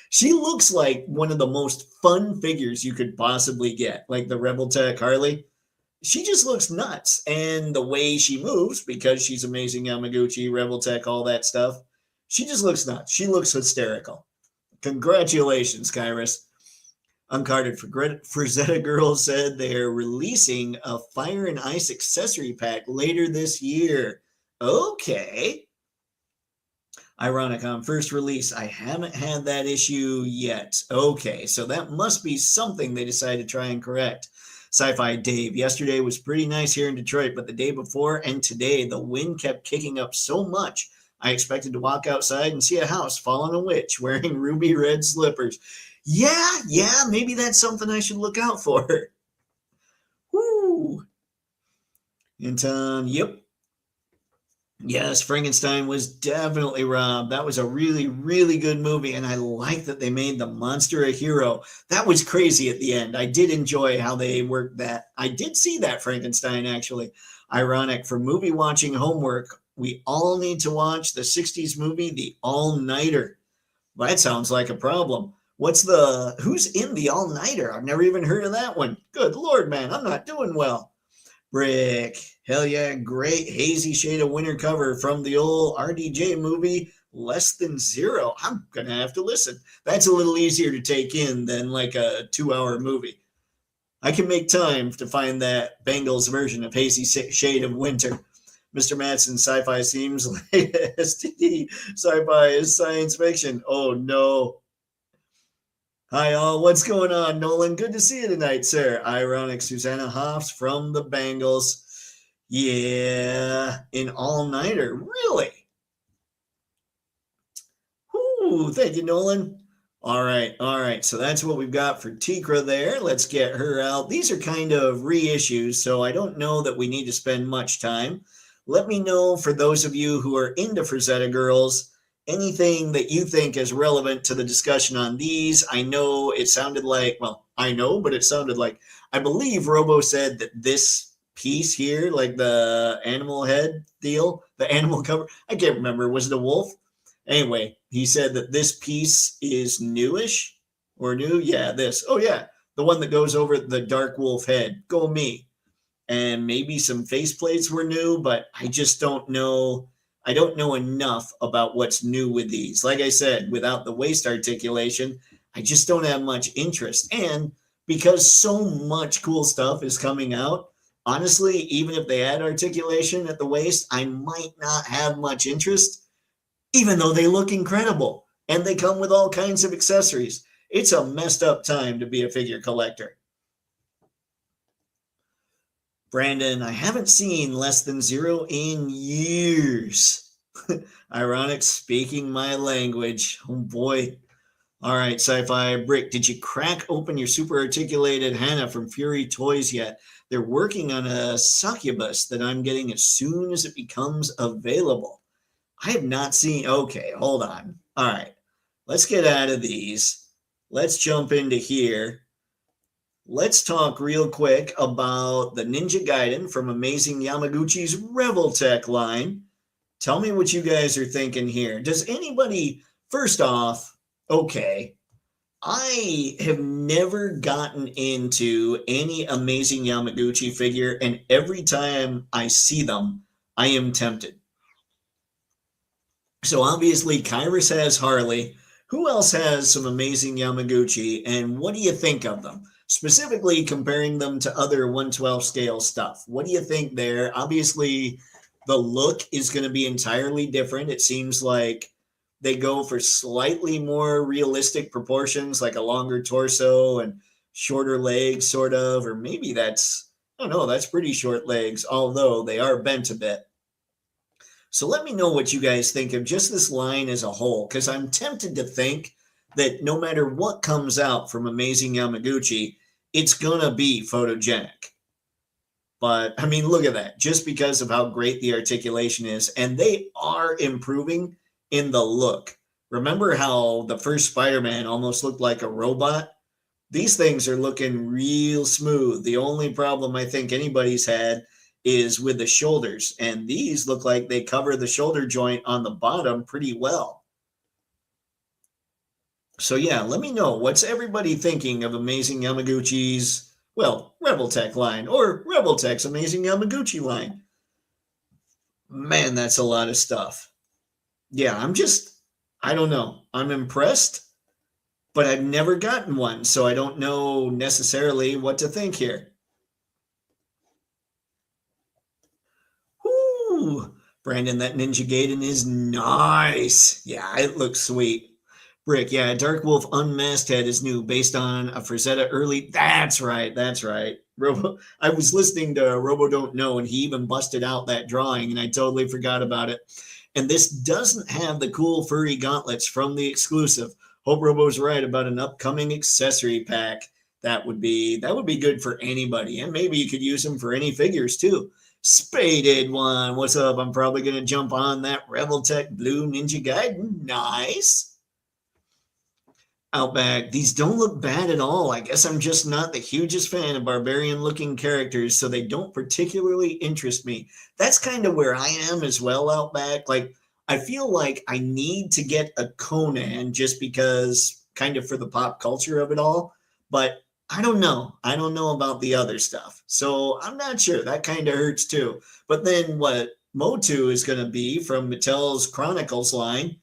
she looks like one of the most fun figures you could possibly get, like the Rebel Tech Harley. She just looks nuts. And the way she moves, because she's amazing Yamaguchi, Rebel Tech, all that stuff, she just looks nuts. She looks hysterical. Congratulations, Kairos. Uncarded for Zeta Girl said they're releasing a Fire and Ice accessory pack later this year. Okay. Ironic, on first release, I haven't had that issue yet. Okay, so that must be something they decided to try and correct. Sci-Fi Dave, yesterday was pretty nice here in Detroit, but the day before and today, the wind kept kicking up so much, I expected to walk outside and see a house fall on a witch wearing ruby red slippers. Yeah, maybe that's something I should look out for. Woo! And yep. Yes, Frankenstein was definitely robbed. That was a really, really good movie. And I like that they made the monster a hero. That was crazy at the end. I did enjoy how they worked that. I did see that Frankenstein, actually. Ironic for movie watching homework. We all need to watch the 60s movie, The All Nighter. Well, that sounds like a problem. Who's in The All Nighter? I've never even heard of that one. Good Lord, man, I'm not doing well. Brick. Hell yeah, great hazy shade of winter cover from the old RDJ movie, Less Than Zero. I'm going to have to listen. That's a little easier to take in than like a 2 hour movie. I can make time to find that Bengals version of Hazy Shade of Winter. Mr. Matson, sci-fi seems like STD. Sci-fi is science fiction. Oh no. Hi all, what's going on, Nolan? Good to see you tonight, sir. Ironic Susanna Hoffs from the Bengals. Yeah, an all-nighter. Really? Ooh, thank you, Nolan. All right. So that's what we've got for Tikra there. Let's get her out. These are kind of reissues, so I don't know that we need to spend much time. Let me know, for those of you who are into Frazetta Girls, anything that you think is relevant to the discussion on these. I know it sounded like, well, I know, but it sounded like, I believe Robo said that this piece here, like the animal head deal, the animal cover, I can't remember. Was it a wolf? Anyway, he said that this piece is newish or new. Yeah, this. Oh, yeah. The one that goes over the dark wolf head. Go me. And maybe some faceplates were new, but I just don't know. I don't know enough about what's new with these. Like I said, without the waist articulation, I just don't have much interest. And because so much cool stuff is coming out, honestly, even if they add articulation at the waist, I might not have much interest, even though they look incredible and they come with all kinds of accessories. It's a messed up time to be a figure collector. Brandon, I haven't seen Less Than Zero in years. Ironic, speaking my language. Oh boy. All right, Sci-Fi Brick, did you crack open your super articulated Hannah from Fury Toys yet? They're working on a succubus that I'm getting as soon as it becomes available. I have not seen. Okay, hold on. All right, let's get out of these. Let's jump into here. Let's talk real quick about the Ninja Gaiden from Amazing Yamaguchi's Reveltech line. Tell me what you guys are thinking here. Does anybody, first off, okay, I have never gotten into any Amazing Yamaguchi figure, and every time I see them, I am tempted. So obviously, Kyrus has Harley. Who else has some amazing Yamaguchi, and what do you think of them? Specifically comparing them to other 112 scale stuff. What do you think there? Obviously, the look is going to be entirely different. It seems like they go for slightly more realistic proportions, like a longer torso and shorter legs, sort of, or maybe that's, I don't know, that's pretty short legs, although they are bent a bit. So let me know what you guys think of just this line as a whole, because I'm tempted to think that no matter what comes out from Amazing Yamaguchi, it's going to be photogenic. But I mean, look at that, just because of how great the articulation is. And they are improving in the look. Remember how the first Spider-Man almost looked like a robot? These things are looking real smooth. The only problem I think anybody's had is with the shoulders, and these look like they cover the shoulder joint on the bottom pretty well. So yeah, let me know, what's everybody thinking of Amazing Yamaguchi's, well, Reveltech line, or Reveltech's Amazing Yamaguchi line? Man, that's a lot of stuff. Yeah, I don't know. I'm impressed, but I've never gotten one, so I don't know necessarily what to think here. Ooh, Brandon, that Ninja Gaiden is nice. Yeah, it looks sweet. Brick, yeah, Dark Wolf Unmasked Head is new, based on a Frazetta early. That's right. Robo, I was listening to Robo Don't Know, and he even busted out that drawing, and I totally forgot about it. And this doesn't have the cool furry gauntlets from the exclusive. Hope Robo's right about an upcoming accessory pack. That would be good for anybody, and maybe you could use them for any figures too. Spaded one. What's up? I'm probably going to jump on that Reveltech Blue Ninja Gaiden. Nice. Outback. These don't look bad at all. I guess I'm just not the hugest fan of barbarian looking characters, so they don't particularly interest me. That's kind of where I am as well, Outback. Like, I feel like I need to get a Conan just because, kind of for the pop culture of it all. But I don't know. I don't know about the other stuff. So I'm not sure. That kind of hurts too. But then what Motu is going to be from Mattel's Chronicles line,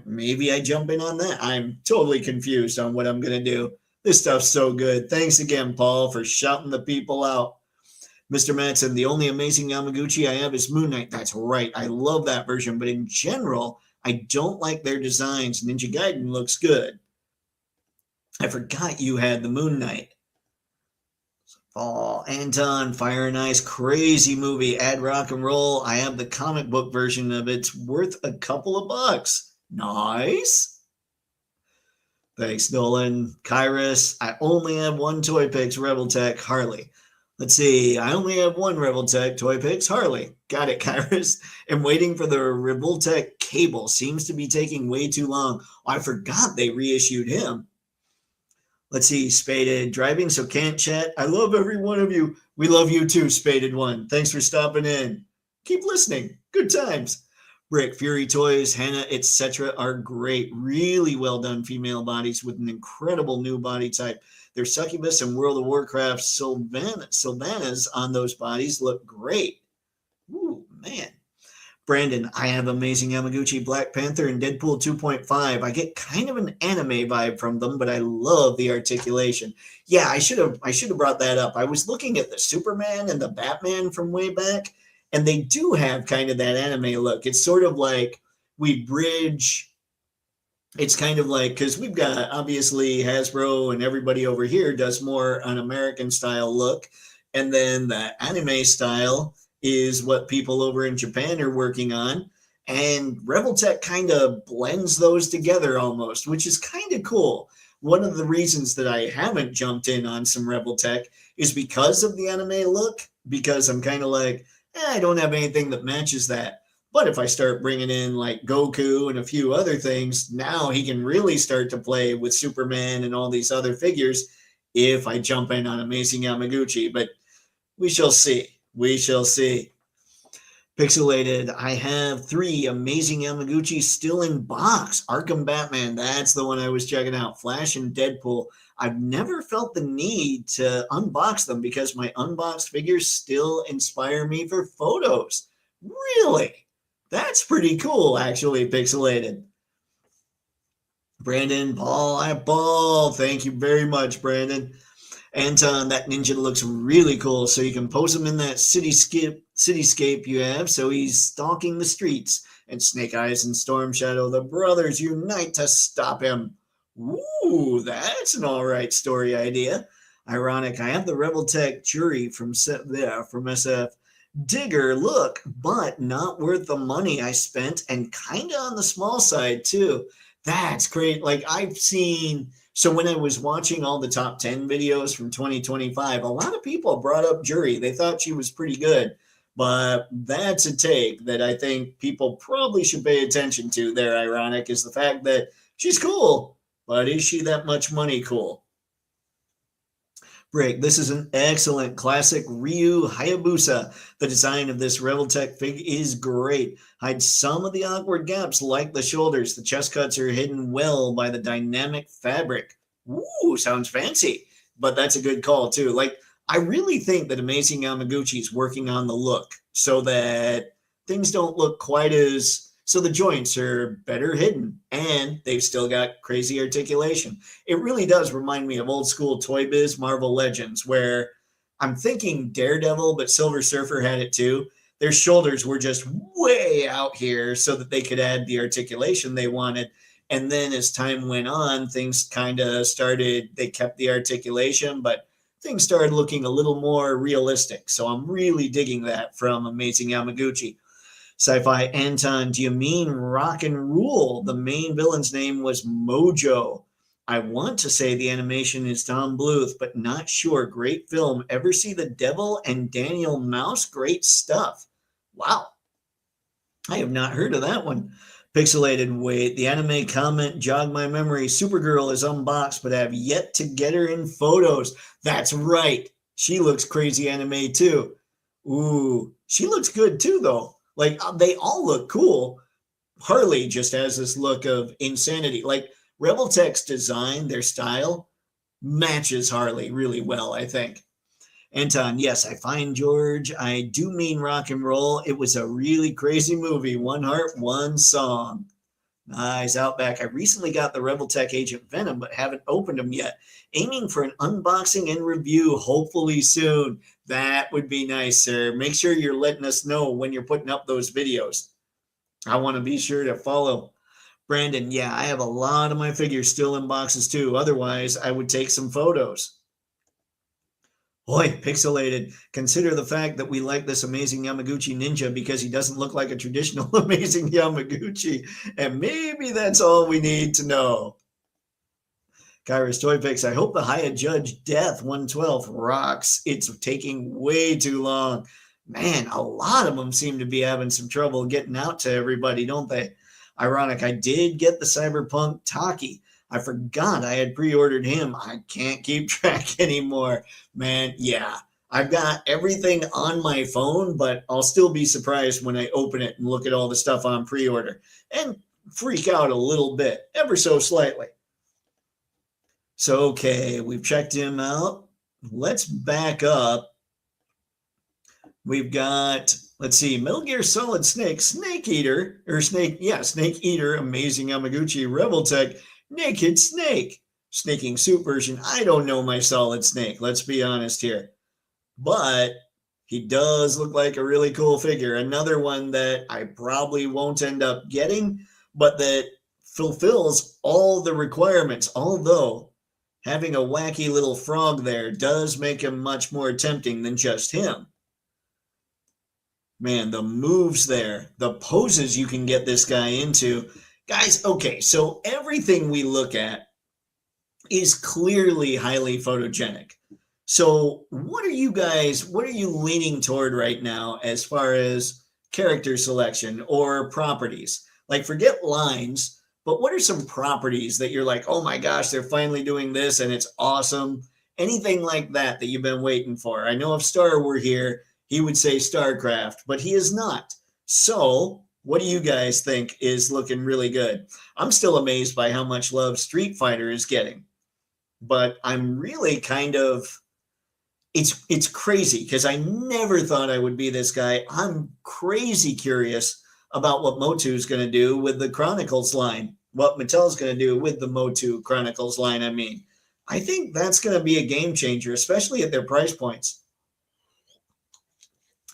maybe I jump in on that. I'm totally confused on what I'm going to do. This stuff's so good. Thanks again, Paul, for shouting the people out. Mr. Matson, the only amazing Yamaguchi I have is Moon Knight. That's right. I love that version. But in general, I don't like their designs. Ninja Gaiden looks good. I forgot you had the Moon Knight. Oh, Anton, Fire and Ice, crazy movie. Add rock and roll. I have the comic book version of it. It's worth a couple of bucks. Nice. Thanks, Nolan. Kyrus, I only have one Toypixx Reveltech Harley. Let's see. I only have one Reveltech Toypixx Harley. Got it, Kyrus. I'm waiting for the Reveltech Cable. Seems to be taking way too long. Oh, I forgot they reissued him. Let's see. Spaded. Driving, so can't chat. I love every one of you. We love you too, Spaded One. Thanks for stopping in. Keep listening. Good times. Brick, Fury Toys, Hannah, etc. are great. Really well done female bodies with an incredible new body type. Their Succubus and World of Warcraft Sylvanas on those bodies look great. Ooh, man. Brandon, I have amazing Yamaguchi, Black Panther, and Deadpool 2.5. I get kind of an anime vibe from them, but I love the articulation. Yeah, I should have brought that up. I was looking at the Superman and the Batman from way back, and they do have kind of that anime look. It's sort of like we bridge. It's kind of like, because we've got obviously Hasbro and everybody over here does more an American style look. And then the anime style is what people over in Japan are working on. And Reveltech kind of blends those together almost, which is kind of cool. One of the reasons that I haven't jumped in on some Reveltech is because of the anime look, because I'm kind of like, I don't have anything that matches that. But if I start bringing in like Goku and a few other things, now he can really start to play with Superman and all these other figures if I jump in on Amazing Yamaguchi. But we shall see. We shall see. Pixelated, I have 3 Amazing Yamaguchi still in box. Arkham Batman, that's the one I was checking out. Flash and Deadpool. I've never felt the need to unbox them because my unboxed figures still inspire me for photos. Really? That's pretty cool, actually, Pixelated. Brandon, Paul, thank you very much, Brandon. Anton, that ninja looks really cool, so you can pose him in that cityscape you have, so he's stalking the streets. And Snake Eyes and Storm Shadow, the brothers unite to stop him. Ooh, that's an all right story idea. Ironic, I have the Reveltech Jury from SF. Digger, look, but not worth the money I spent, and kind of on the small side too. That's great. Like I've seen, so when I was watching all the top 10 videos from 2025, a lot of people brought up Jury. They thought she was pretty good, but that's a take that I think people probably should pay attention to there. Ironic is the fact that she's cool, but is she that much money cool? Brick, this is an excellent classic Ryu Hayabusa. The design of this Reveltech fig is great. Hides some of the awkward gaps like the shoulders. The chest cuts are hidden well by the dynamic fabric. Ooh, sounds fancy. But that's a good call too. Like, I really think that Amazing Yamaguchi is working on the look so that things don't look quite as... So the joints are better hidden, and they've still got crazy articulation. It really does remind me of old school Toy Biz Marvel Legends, where I'm thinking Daredevil, but Silver Surfer had it too. Their shoulders were just way out here so that they could add the articulation they wanted. And then as time went on, things kind of started, they kept the articulation, but things started looking a little more realistic. So I'm really digging that from Amazing Yamaguchi. Sci-Fi Anton, do you mean Rock and Rule? The main villain's name was Mojo. I want to say the animation is Tom Bluth, but not sure. Great film. Ever see The Devil and Daniel Mouse? Great stuff. Wow. I have not heard of that one. Pixelated, wait. The anime comment jogged my memory. Supergirl is unboxed, but I have yet to get her in photos. That's right. She looks crazy anime too. Ooh, she looks good too, though. Like, they all look cool. Harley just has this look of insanity. Like, Rebel-Tech's design, their style, matches Harley really well, I think. Anton, yes, I find George. I do mean rock and roll. It was a really crazy movie. One heart, one song. Nice. Outback. I recently got the Rebel-Tech Agent Venom, but haven't opened them yet. Aiming for an unboxing and review, hopefully soon. That would be nice, sir. Make sure you're letting us know when you're putting up those videos. I want to be sure to follow. Brandon, yeah, I have a lot of my figures still in boxes too. Otherwise, I would take some photos. Boy, pixelated. Consider the fact that we like this amazing Yamaguchi ninja because he doesn't look like a traditional amazing Yamaguchi. And maybe that's all we need to know. Kairos Toypixx, I hope the Haya Judge Death 112 rocks. It's taking way too long. Man, a lot of them seem to be having some trouble getting out to everybody, don't they? Ironic, I did get the Cyberpunk Taki. I forgot I had pre-ordered him. I can't keep track anymore. Man, yeah. I've got everything on my phone, but I'll still be surprised when I open it and look at all the stuff on pre-order and freak out a little bit, ever so slightly. So, okay, we've checked him out. Let's back up. We've got, let's see, Metal Gear Solid Snake, Snake Eater, Snake Eater, Amazing Yamaguchi, Rebel-Tech, Naked Snake, Snaking Suit version. I don't know my Solid Snake, let's be honest here. But he does look like a really cool figure. Another one that I probably won't end up getting, but that fulfills all the requirements, although having a wacky little frog there does make him much more tempting than just him. Man, the moves there, the poses you can get this guy into. Guys, okay, so everything we look at is clearly highly photogenic. So what are you leaning toward right now as far as character selection or properties? Like, forget lines, but what are some properties that you're like, oh my gosh, they're finally doing this and it's awesome? Anything like that you've been waiting for? I know if Star were here, he would say StarCraft, but he is not. So what do you guys think is looking really good? I'm still amazed by how much love Street Fighter is getting, but I'm really kind of, it's crazy because I never thought I would be this guy. I'm crazy curious about what Motu is going to do with the Chronicles line, what Mattel's going to do with the Motu Chronicles line. I mean, I think that's going to be a game changer, especially at their price points.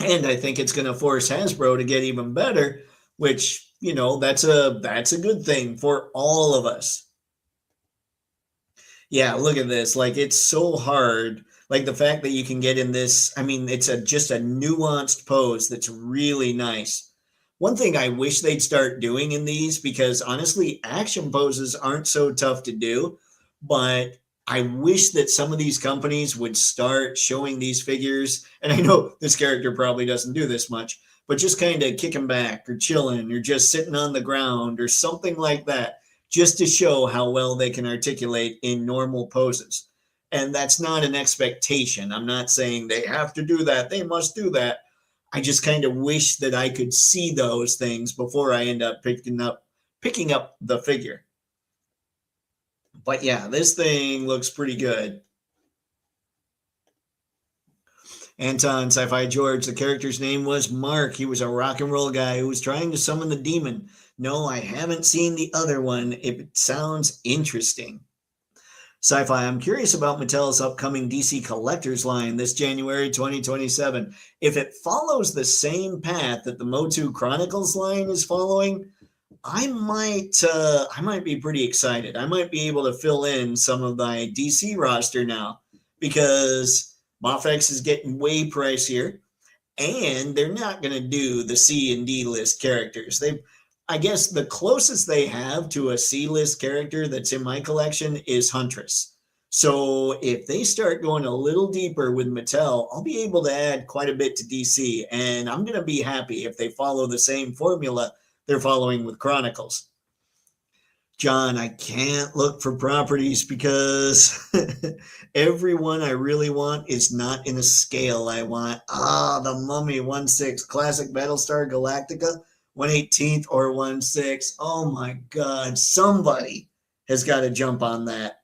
And I think it's going to force Hasbro to get even better, which, you know, that's a good thing for all of us. Yeah, look at this. Like, it's so hard. Like, the fact that you can get in this, I mean, it's just a nuanced pose that's really nice. One thing I wish they'd start doing in these, because honestly, action poses aren't so tough to do, but I wish that some of these companies would start showing these figures. And I know this character probably doesn't do this much, but just kind of kicking back or chilling or just sitting on the ground or something like that, just to show how well they can articulate in normal poses. And that's not an expectation. I'm not saying they have to do that. They must do that. I just kind of wish that I could see those things before I end up picking up the figure. But yeah, this thing looks pretty good. Anton, Sci-Fi George, the character's name was Mark. He was a rock and roll guy who was trying to summon the demon. No, I haven't seen the other one. It sounds interesting. Sci-Fi, I'm curious about Mattel's upcoming DC Collectors line this January 2027. If it follows the same path that the Motu Chronicles line is following, I might be pretty excited. I might be able to fill in some of my DC roster now, because Mafex is getting way pricier, and they're not going to do the C and D list characters. I guess the closest they have to a C-list character that's in my collection is Huntress. So if they start going a little deeper with Mattel, I'll be able to add quite a bit to DC, and I'm going to be happy if they follow the same formula they're following with Chronicles. John, I can't look for properties because everyone I really want is not in a scale I want. The Mummy 1/6 Classic Battlestar Galactica 1/18 or 1/6. Oh my God, somebody has got to jump on that.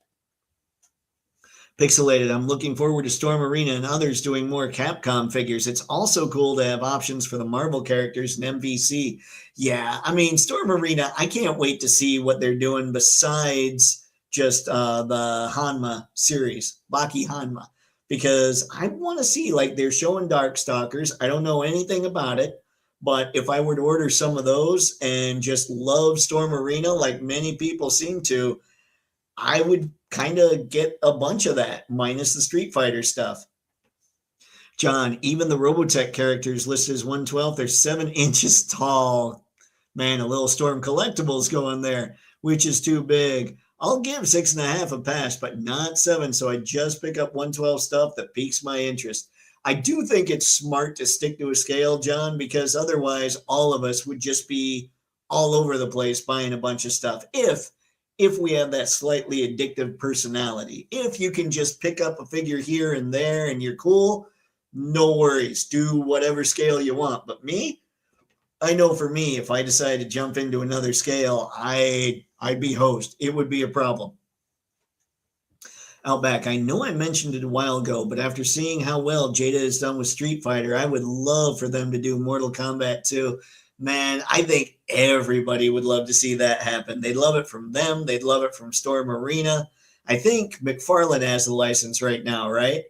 Pixelated, I'm looking forward to Storm Arena and others doing more Capcom figures. It's also cool to have options for the Marvel characters and MVC. Yeah, I mean, Storm Arena, I can't wait to see what they're doing besides just the Hanma series, Baki Hanma, because I want to see, like, they're showing Darkstalkers. I don't know anything about it, but if I were to order some of those and just love Storm Arena like many people seem to, I would kind of get a bunch of that, minus the Street Fighter stuff. John, even the Robotech characters listed as 1/12, they're 7 inches tall. Man, a little Storm Collectibles going there, which is too big. I'll give 6.5 a pass, but not 7, so I just pick up 1/12 stuff that piques my interest. I do think it's smart to stick to a scale, John, because otherwise all of us would just be all over the place buying a bunch of stuff. If we have that slightly addictive personality, if you can just pick up a figure here and there and you're cool, no worries. Do whatever scale you want. But me, I know for me, if I decide to jump into another scale, I'd be host. It would be a problem. Outback, I know I mentioned it a while ago, but after seeing how well Jada has done with Street Fighter, I would love for them to do Mortal Kombat 2. Man, I think everybody would love to see that happen. They'd love it from them. They'd love it from Storm Arena. I think McFarlane has the license right now, right?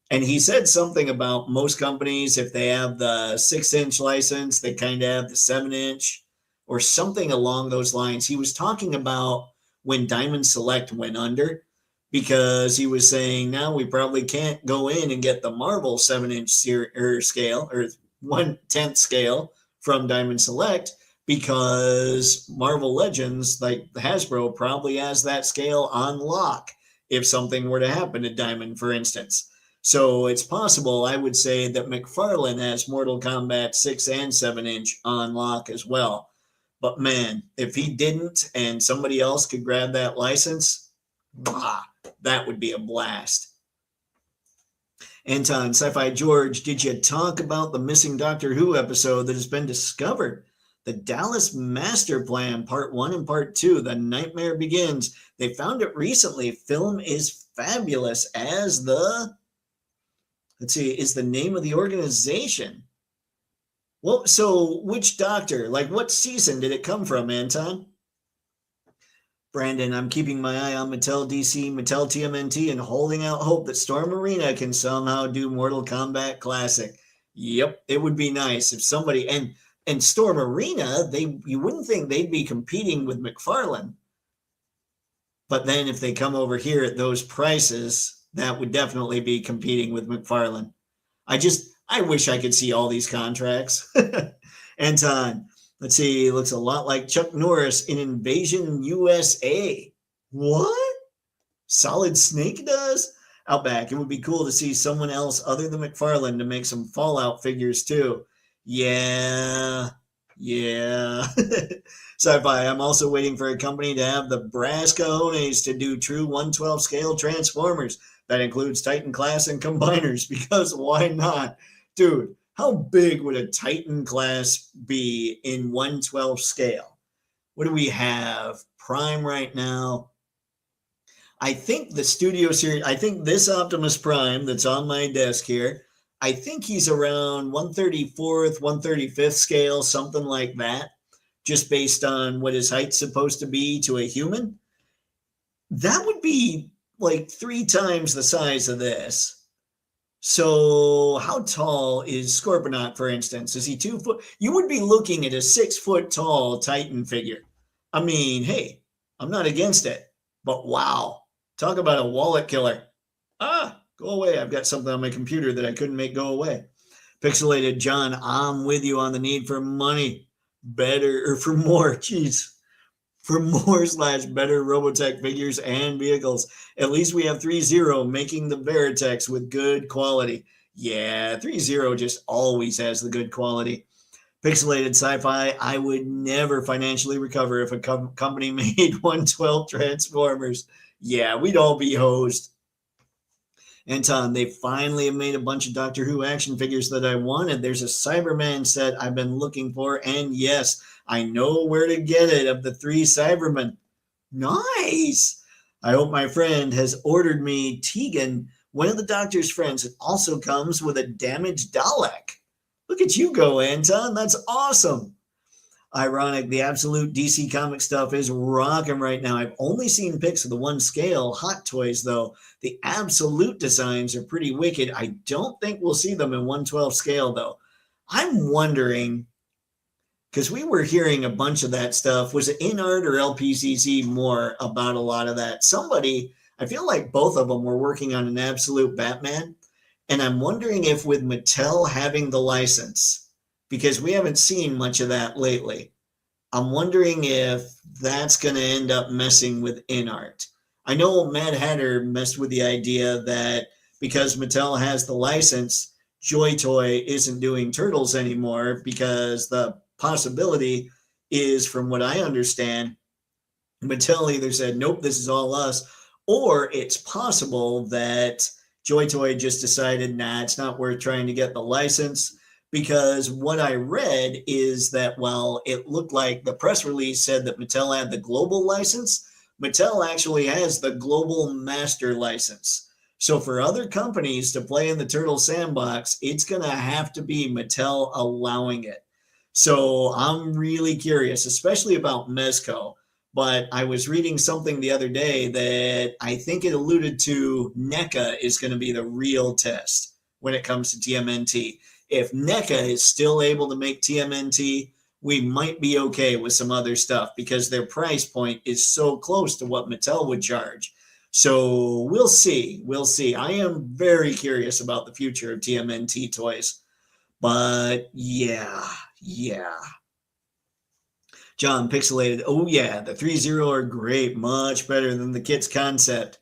And he said something about most companies, if they have the 6-inch license, they kind of have the 7-inch or something along those lines. He was talking about when Diamond Select went under, because he was saying now we probably can't go in and get the Marvel 7-inch scale or 1/10 scale from Diamond Select, because Marvel Legends, like Hasbro, probably has that scale on lock if something were to happen to Diamond, for instance. So it's possible, I would say, that McFarlane has Mortal Kombat 6 and 7-inch on lock as well. But man, if he didn't and somebody else could grab that license, that would be a blast. Anton, Sci-Fi George, did you talk about the missing Doctor Who episode that has been discovered? The Dallas Master Plan, Part 1 and Part 2, The Nightmare Begins. They found it recently. Film is fabulous as the, let's see, is the name of the organization. Well, so which Doctor? Like, what season did it come from, Anton? Brandon, I'm keeping my eye on Mattel DC, Mattel TMNT, and holding out hope that Storm Arena can somehow do Mortal Kombat Classic. Yep, it would be nice if somebody, and Storm Arena, you wouldn't think they'd be competing with McFarlane. But then if they come over here at those prices, that would definitely be competing with McFarlane. I wish I could see all these contracts. Anton, let's see, looks a lot like Chuck Norris in Invasion USA. What? Solid Snake does? Outback, it would be cool to see someone else other than McFarlane to make some Fallout figures too. Yeah. Sci-Fi, I'm also waiting for a company to have the brass cojones to do true 1/12 scale Transformers. That includes Titan class and combiners, because why not? Dude, how big would a Titan class be in 1/12 scale? What do we have? Prime right now. I think the Studio Series, I think this Optimus Prime that's on my desk here, I think he's around 1/34th, 1/35th scale, something like that, just based on what his height's supposed to be to a human. That would be like 3 times the size of this. So how tall is Scorponok, for instance? Is he 2 foot? You would be looking at a 6 foot tall Titan figure. I mean, hey, I'm not against it, but wow, talk about a wallet killer. Go away. I've got something on my computer that I couldn't make go away. Pixelated John, I'm with you on the need for money. better, or for more, geez, for more slash better Robotech figures and vehicles. At least we have 3.0 making the Veritex with good quality. Yeah, 3.0 just always has the good quality. Pixelated sci-fi, I would never financially recover if a company made 112 Transformers. Yeah, we'd all be hosed. Anton, they finally have made a bunch of Doctor Who action figures that I wanted. There's a Cyberman set I've been looking for, and yes, I know where to get it of the 3 Cybermen. Nice! I hope my friend has ordered me Tegan, one of the Doctor's friends. It also comes with a damaged Dalek. Look at you go, Anton. That's awesome. Ironic, the absolute DC comic stuff is rocking right now. I've only seen pics of the 1 scale Hot Toys, though. The absolute designs are pretty wicked. I don't think we'll see them in 112 scale, though. I'm wondering, because we were hearing a bunch of that stuff. Was it InArt or LPCC more about a lot of that? Somebody, I feel like both of them were working on an absolute Batman. And I'm wondering if with Mattel having the license, because we haven't seen much of that lately, I'm wondering if that's going to end up messing with InArt. I know Mad Hatter messed with the idea that because Mattel has the license, Joy Toy isn't doing Turtles anymore, because the possibility is, from what I understand, Mattel either said, nope, this is all us, or it's possible that Joy Toy just decided, nah, it's not worth trying to get the license. Because what I read is that while it looked like the press release said that Mattel had the global license, Mattel actually has the global master license. So for other companies to play in the Turtle sandbox, it's going to have to be Mattel allowing it. So I'm really curious, especially about Mezco. But I was reading something the other day that I think it alluded to NECA is going to be the real test when it comes to TMNT. If NECA is still able to make TMNT, we might be okay with some other stuff because their price point is so close to what Mattel would charge. So we'll see. We'll see. I am very curious about the future of TMNT toys. But yeah. John Pixelated. Oh, yeah. The 3.0 are great. Much better than the kit's concept.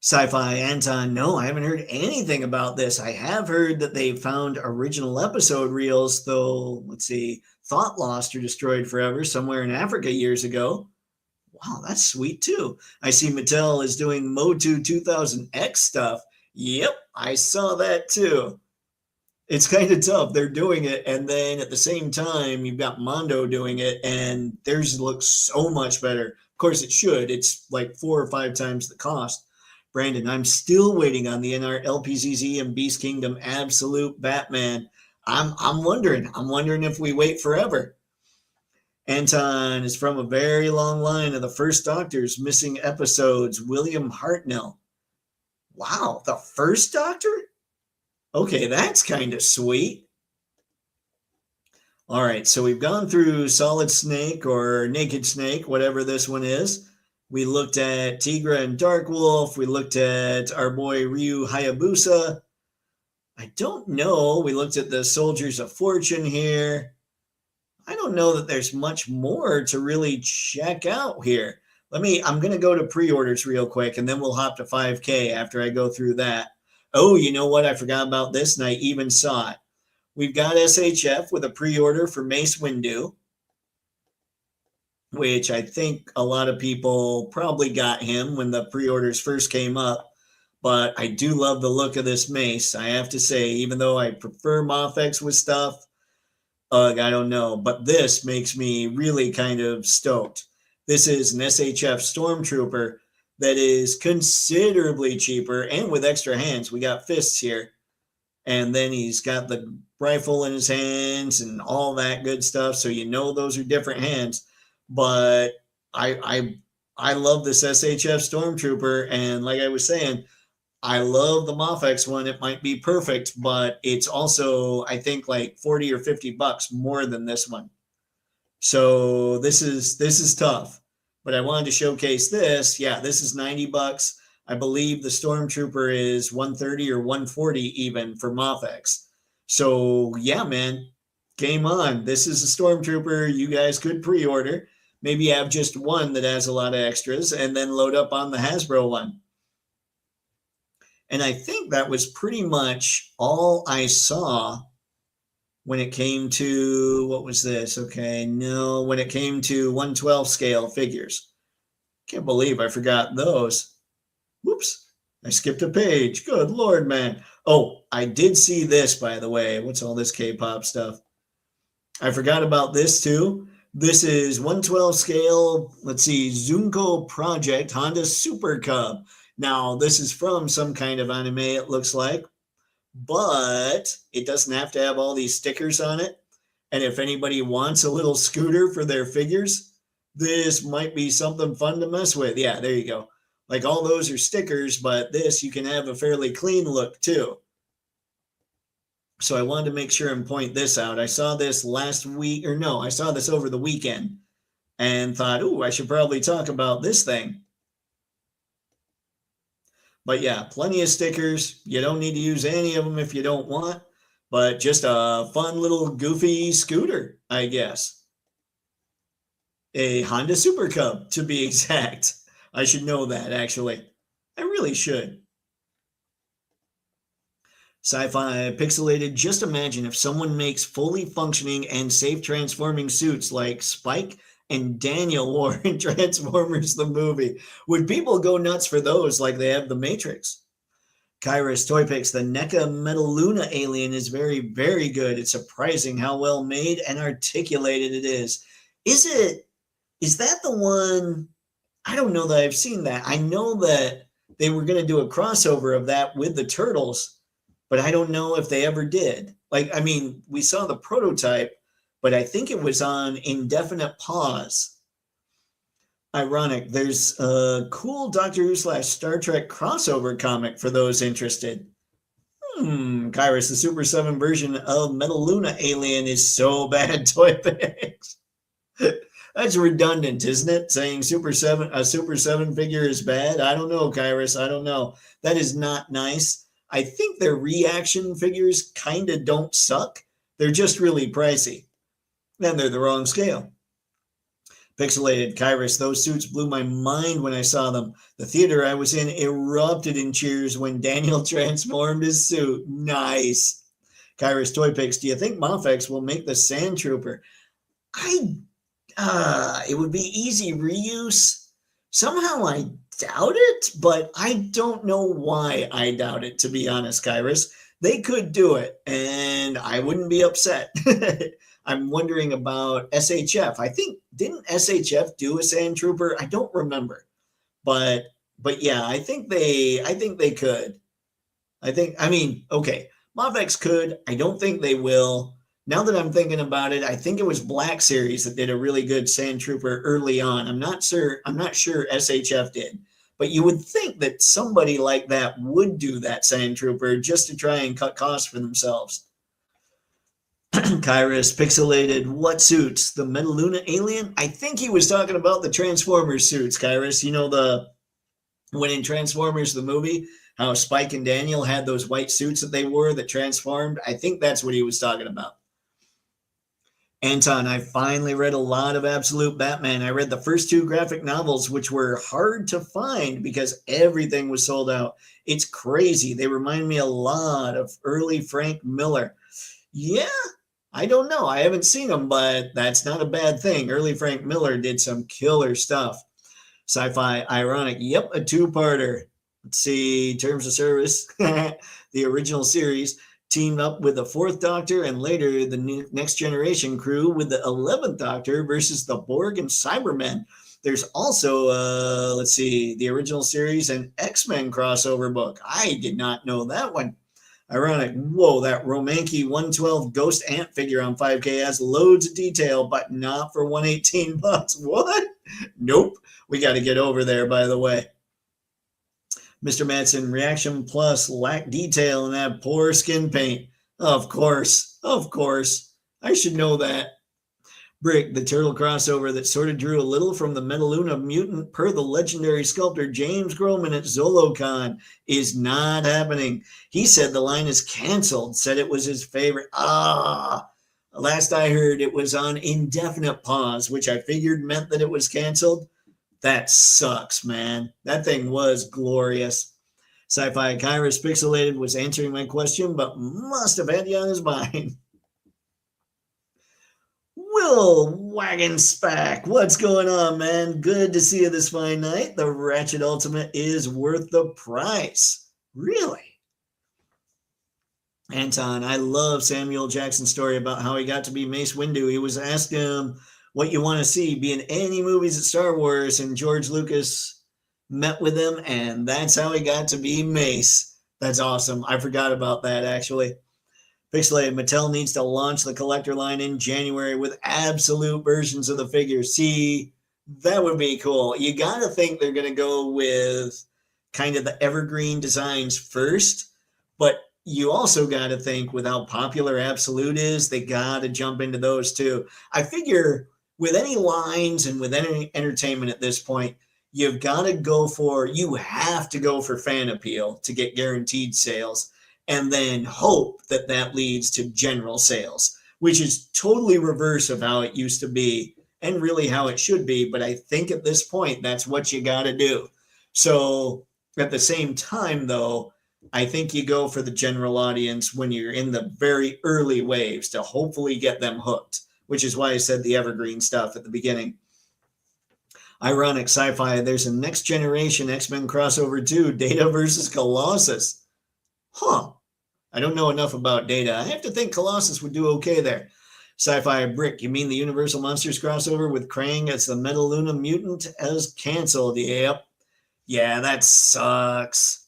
Sci-Fi Anton, no, I haven't heard anything about this. I have heard that they found original episode reels, though, let's see, Thought Lost or Destroyed Forever somewhere in Africa years ago. Wow, that's sweet too. I see Mattel is doing Motu 2000X stuff. Yep, I saw that too. It's kind of tough. They're doing it, and then at the same time, you've got Mondo doing it, and theirs looks so much better. Of course, it should. It's like 4 or 5 times the cost. Brandon, I'm still waiting on the NR LPZZ and Beast Kingdom Absolute Batman. I'm wondering if we wait forever. Anton is from a very long line of the first Doctor's missing episodes. William Hartnell. Wow, the first Doctor? Okay, that's kind of sweet. All right, so we've gone through Solid Snake or Naked Snake, whatever this one is. We looked at Tigra and Dark Wolf. We looked at our boy Ryu Hayabusa. I don't know. We looked at the Soldiers of Fortune here. I don't know that there's much more to really check out here. I'm going to go to pre-orders real quick, and then we'll hop to 5K after I go through that. Oh, you know what? I forgot about this, and I even saw it. We've got SHF with a pre-order for Mace Windu, which I think a lot of people probably got him when the pre-orders first came up. But I do love the look of this mace, I have to say, even though I prefer Mafex with stuff. I don't know, but this makes me really kind of stoked. This is an SHF Stormtrooper that is considerably cheaper and with extra hands. We got fists here. And then he's got the rifle in his hands and all that good stuff. So you know those are different hands. But I love this SHF Stormtrooper. And like I was saying, I love the Mafex one. It might be perfect, but it's also, I think, like 40 or 50 bucks more than this one. So this is tough. But I wanted to showcase this. Yeah, this is 90 bucks. I believe the Stormtrooper is 130 or 140 even for Mafex. So yeah, man, Game on. This is a Stormtrooper you guys could pre-order. Maybe have just one that has a lot of extras and then load up on the Hasbro one. And I think that was pretty much all I saw when it came to, what was this? Okay, no, when it came to 1/12 scale figures. Can't believe I forgot those. Whoops, I skipped a page. Good Lord, man. Oh, I did see this, by the way. What's all this K-pop stuff? I forgot about this too. This is 1/12 scale, let's see, Zunko Project Honda Super Cub. Now, this is from some kind of anime, it looks like, but it doesn't have to have all these stickers on it. And if anybody wants a little scooter for their figures, this might be something fun to mess with. Yeah, there you go. Like all those are stickers, but this you can have a fairly clean look too. So I wanted to make sure and point this out. I saw this last week, or no, I saw this over the weekend and thought, ooh, I should probably talk about this thing. But yeah, plenty of stickers. You don't need to use any of them if you don't want, but just a fun little goofy scooter, I guess. A Honda Super Cub, to be exact. I should know that, actually. I really should. Sci-fi pixelated. Just imagine if someone makes fully functioning and safe transforming suits like Spike and Daniel wore in Transformers the movie. Would people go nuts for those like they have the Matrix? Kairos Toypixx, the NECA Metaluna alien is very, very good. It's surprising how well made and articulated it is. Is that the one? I don't know that I've seen that. I know that they were going to do a crossover of that with the Turtles, but I don't know if they ever did. Like, I mean, we saw the prototype, but I think it was on indefinite pause. Ironic. There's a cool Doctor Who / Star Trek crossover comic for those interested. Kairos, the Super 7 version of Metaluna alien is so bad, Toypixx. That's redundant, isn't it? Saying a Super 7 figure is bad? I don't know, Kairos. I don't know. That is not nice. I think their reaction figures kind of don't suck. They're just really pricey. And they're the wrong scale. Pixelated Kairos, those suits blew my mind when I saw them. The theater I was in erupted in cheers when Daniel transformed his suit. Nice. Kairos Toypixx, do you think Mafex will make the Sand Trooper? It would be easy reuse. Somehow I doubt it, but I don't know why I doubt it, to be honest, Kairos. They could do it, and I wouldn't be upset. I'm wondering about SHF. I think, didn't SHF do a Sand Trooper? I don't remember. But yeah, I think they could. Okay, Mafex could. I don't think they will. Now that I'm thinking about it, I think it was Black Series that did a really good Sand Trooper early on. I'm not sure SHF did. But you would think that somebody like that would do that Sand Trooper just to try and cut costs for themselves. Kairos pixelated. What suits? The Metaluna alien? I think he was talking about the Transformers suits, Kairos. You know, when in Transformers the movie, how Spike and Daniel had those white suits that they wore that transformed. I think that's what he was talking about. Anton, I finally read a lot of Absolute Batman. I read the first 2 graphic novels, which were hard to find because everything was sold out. It's crazy. They remind me a lot of early Frank Miller. Yeah, I don't know. I haven't seen them, but that's not a bad thing. Early Frank Miller did some killer stuff. Sci-fi ironic. Yep, a 2-parter. Let's see, terms of service. The original series teamed up with the 4th Doctor and later the Next Generation crew with the 11th Doctor versus the Borg and Cybermen. There's also, let's see, the original series and X-Men crossover book. I did not know that one. Ironic. Whoa, that Romanky 112 Ghost Ant figure on 5K has loads of detail, but not for $118. What? Nope. We got to get over there, by the way. Mr. Madsen, Reaction Plus lack detail in that poor skin paint. Of course. I should know that. Brick, the turtle crossover that sort of drew a little from the Metaluna mutant per the legendary sculptor James Groman at ZoloCon, is not happening. He said the line is canceled, said it was his favorite. Last I heard, it was on indefinite pause, which I figured meant that it was canceled. That sucks, man. That thing was glorious. Sci-Fi Kairos Pixelated was answering my question, but must have had you on his mind. Will Wagon Spack, what's going on, man? Good to see you this fine night. The Ratchet Ultimate is worth the price. Really? Anton, I love Samuel Jackson's story about how he got to be Mace Windu. He was asked him what you want to see be in any movies at Star Wars, and George Lucas met with him, and that's how he got to be Mace. That's awesome. I forgot about that, actually. Pixelated, Mattel needs to launch the collector line in January with absolute versions of the figures. See, that would be cool. You got to think they're going to go with kind of the evergreen designs first, but you also got to think with how popular Absolute is, they got to jump into those too. I figure with any lines and with any entertainment at this point, you have to go for fan appeal to get guaranteed sales, and then hope that that leads to general sales, which is totally reverse of how it used to be and really how it should be. But I think at this point, that's what you got to do. So at the same time, though, I think you go for the general audience when you're in the very early waves to hopefully get them hooked, which is why I said the evergreen stuff at the beginning. Ironic Sci-Fi, there's a next generation X-Men crossover too, Data versus Colossus. Huh. I don't know enough about Data. I have to think Colossus would do okay there. Sci-Fi Brick, you mean the Universal Monsters crossover with Krang as the Metaluna mutant as canceled? Yep. Yeah, that sucks.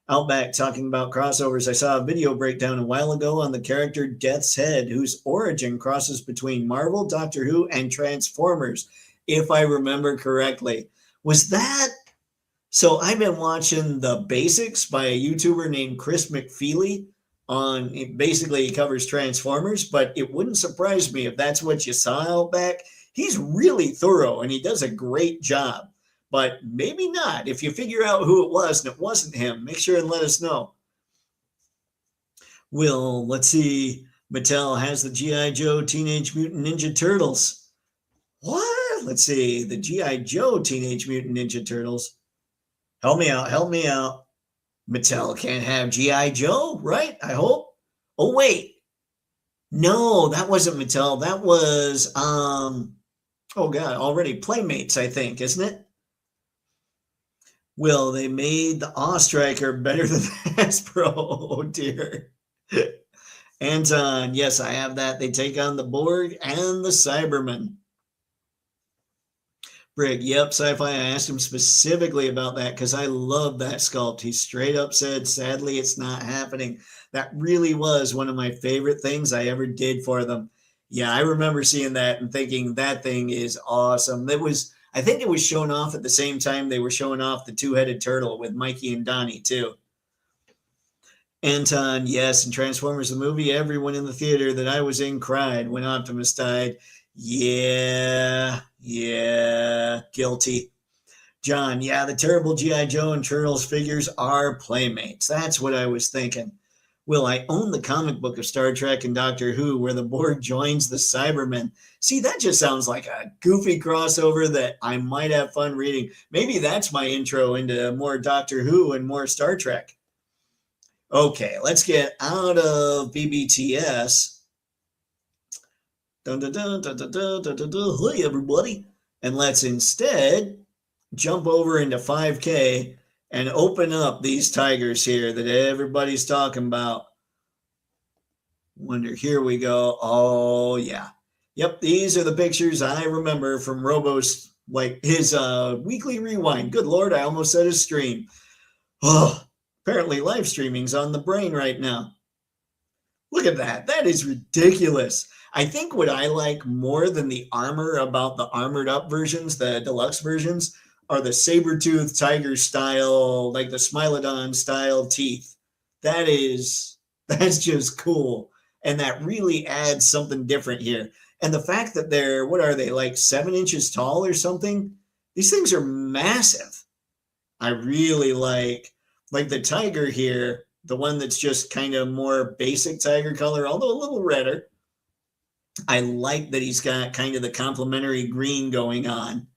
Outback talking about crossovers. I saw a video breakdown a while ago on the character Death's Head, whose origin crosses between Marvel, Doctor Who, and Transformers, if I remember correctly. Was that... So I've been watching The Basics by a YouTuber named Chris McFeely basically he covers Transformers, but it wouldn't surprise me if that's what you saw out back. He's really thorough and he does a great job, but maybe not. If you figure out who it was and it wasn't him, make sure and let us know. Let's see. Mattel has the G.I. Joe Teenage Mutant Ninja Turtles. What? Let's see. The G.I. Joe Teenage Mutant Ninja Turtles. Help me out. Mattel can't have G.I. Joe, right? I hope. Oh, wait. No, that wasn't Mattel. That was, already Playmates, I think, isn't it? They made the Awe-Striker better than Hasbro. Oh, dear. Anton, yes, I have that. They take on the Borg and the Cybermen. Brig, yep, Sci-Fi, I asked him specifically about that because I love that sculpt. He straight up said, sadly, it's not happening. That really was one of my favorite things I ever did for them. Yeah, I remember seeing that and thinking that thing is awesome. I think it was shown off at the same time they were showing off the two-headed turtle with Mikey and Donnie, too. Anton, yes, and Transformers the movie, everyone in the theater that I was in cried when Optimus died. Yeah, guilty. John, yeah, the terrible G.I. Joe and Turtles figures are Playmates. That's what I was thinking. I own the comic book of Star Trek and Doctor Who where the Borg joins the Cybermen. See, that just sounds like a goofy crossover that I might have fun reading. Maybe that's my intro into more Doctor Who and more Star Trek. Okay, let's get out of BBTS. Hey, everybody. And let's instead jump over into 5K and open up these tigers here that everybody's talking about. Here we go. Oh, yeah. Yep, these are the pictures I remember from Robo's, like his weekly rewind. Good Lord, I almost said his stream. Oh, apparently live streaming's on the brain right now. Look at that. That is ridiculous. I think what I like more than the armor about the armored up versions, the deluxe versions, are the saber-toothed tiger style, like the Smilodon style teeth. That's just cool. And that really adds something different here. And the fact that they're, what are they, like 7 inches tall or something? These things are massive. I really like the tiger here, the one that's just kind of more basic tiger color, although a little redder. I like that he's got kind of the complementary green going on,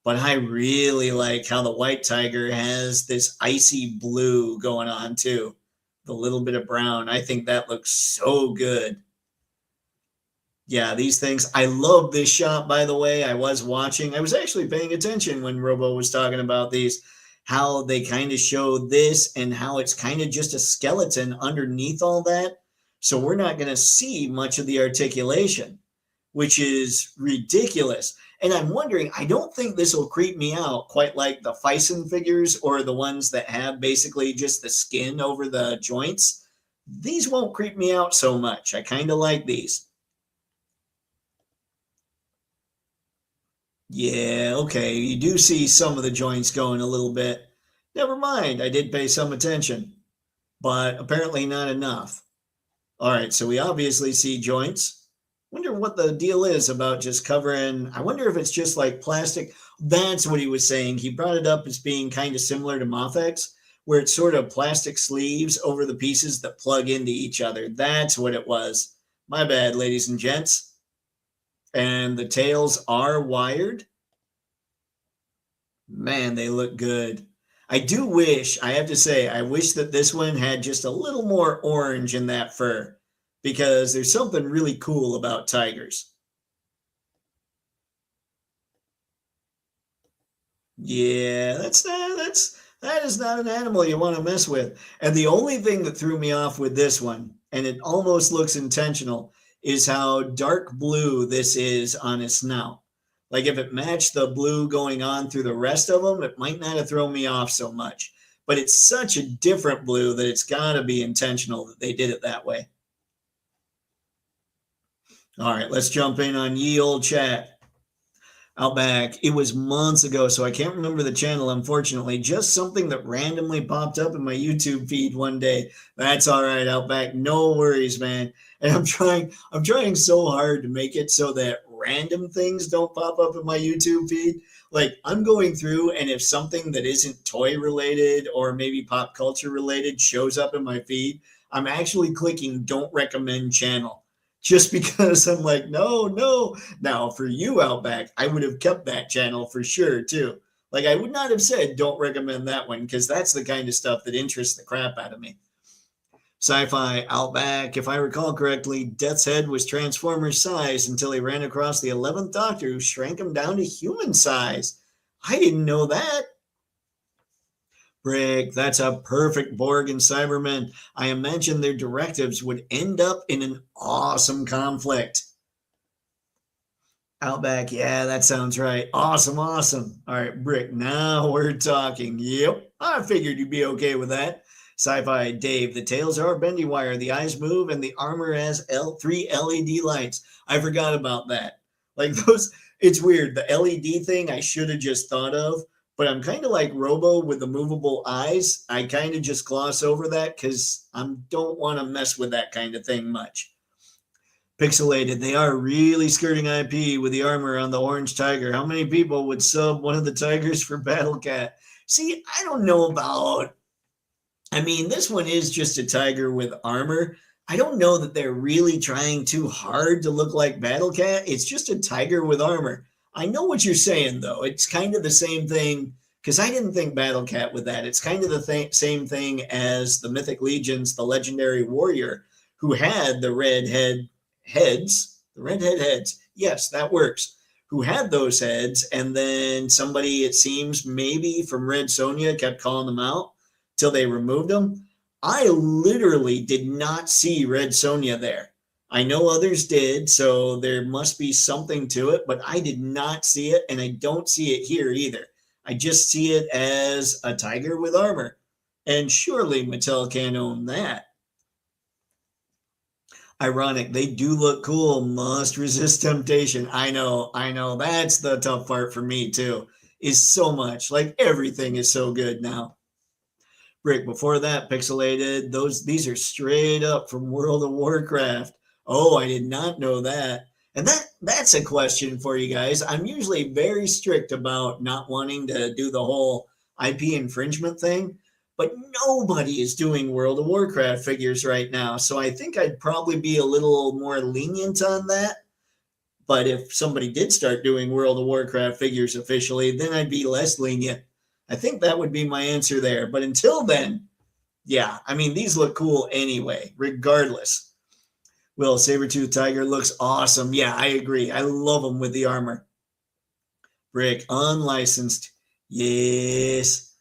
but I really like how the white tiger has this icy blue going on too. The little bit of brown. I think that looks so good. Yeah, these things. I love this shot, by the way. I was watching. I was actually paying attention when Robo was talking about these, how they kind of show this and how it's kind of just a skeleton underneath all that. So we're not going to see much of the articulation, which is ridiculous. And I'm wondering, I don't think this will creep me out quite like the Fison figures or the ones that have basically just the skin over the joints. These won't creep me out so much. I kind of like these. Yeah, okay. You do see some of the joints going a little bit. Never mind, I did pay some attention, but apparently not enough. All right, so we obviously see joints. Wonder what the deal is about just covering. I wonder if it's just like plastic. That's what he was saying. He brought it up as being kind of similar to Mothex, where it's sort of plastic sleeves over the pieces that plug into each other. That's what it was. My bad, ladies and gents. And the tails are wired. Man, they look good. I do wish, I have to say, I wish that this one had just a little more orange in that fur because there's something really cool about tigers. Yeah, that is not an animal you want to mess with. And the only thing that threw me off with this one, and it almost looks intentional, is how dark blue this is on his snout. Like if it matched the blue going on through the rest of them, it might not have thrown me off so much. But it's such a different blue that it's got to be intentional that they did it that way. All right, let's jump in on ye old chat. Outback. It was months ago, so I can't remember the channel, unfortunately. Just something that randomly popped up in my YouTube feed one day. That's all right, Outback. No worries, man. And I'm trying so hard to make it so that random things don't pop up in my YouTube feed. Like I'm going through, and if something that isn't toy related or maybe pop culture related shows up in my feed, I'm actually clicking don't recommend channel just because I'm like, no, no. Now, for you, Outback, I would have kept that channel for sure, too. Like, I would not have said, don't recommend that one, because that's the kind of stuff that interests the crap out of me. Sci-Fi Outback, if I recall correctly, Death's head was Transformers size until he ran across the 11th Doctor, who shrank him down to human size. I didn't know that. Brick, that's a perfect Borg and Cybermen. I imagine their directives would end up in an awesome conflict. Outback, yeah, that sounds right. Awesome, awesome. All right, Brick, now we're talking. Yep, I figured you'd be okay with that. Sci-Fi Dave, the tails are bendy wire, the eyes move, and the armor has three LED lights. I forgot about that. Like those, it's weird. The LED thing I should have just thought of, but I'm kind of like Robo with the movable eyes. I kind of just gloss over that because I don't want to mess with that kind of thing much. Pixelated. They are really skirting IP with the armor on the orange tiger. How many people would sub one of the tigers for Battle Cat? See, I don't know about. I mean, this one is just a tiger with armor. I don't know that they're really trying too hard to look like Battle Cat. It's just a tiger with armor. I know what you're saying, though. It's kind of the same thing because I didn't think Battle Cat with that. It's kind of the same thing as the Mythic Legions, the legendary warrior who had the red head heads. Yes, that works. Who had those heads, and then somebody, it seems, maybe from Red Sonja kept calling them out till they removed them. I literally did not see Red Sonja there. I know others did, so there must be something to it, but I did not see it, and I don't see it here either. I just see it as a tiger with armor. And surely Mattel can't own that. Ironic, they do look cool. Must resist temptation. I know. That's the tough part for me too. Is so much like everything is so good now. Rick, before that, pixelated. These are straight up from World of Warcraft. Oh, I did not know that. And that's a question for you guys. I'm usually very strict about not wanting to do the whole IP infringement thing, but nobody is doing World of Warcraft figures right now. So I think I'd probably be a little more lenient on that. But if somebody did start doing World of Warcraft figures officially, then I'd be less lenient. I think that would be my answer there. But until then, yeah, I mean, these look cool anyway, regardless. Will, Saber-Tooth Tiger looks awesome. Yeah, I agree. I love them with the armor. Brick, unlicensed. Yes.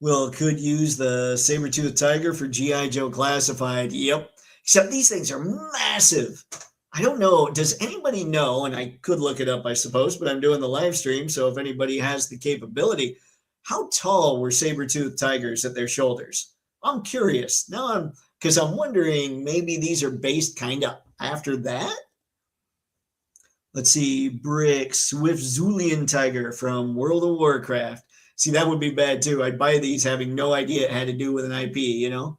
Will, could use the Saber-Tooth Tiger for G.I. Joe Classified. Yep. Except these things are massive. I don't know. Does anybody know? And I could look it up, I suppose, but I'm doing the live stream. So if anybody has the capability, how tall were saber-toothed tigers at their shoulders? I'm curious now, because I'm wondering maybe these are based kind of after that. Let's see, Brick, Swift Zulian Tiger from World of Warcraft. See, that would be bad too. I'd buy these having no idea it had to do with an IP, you know?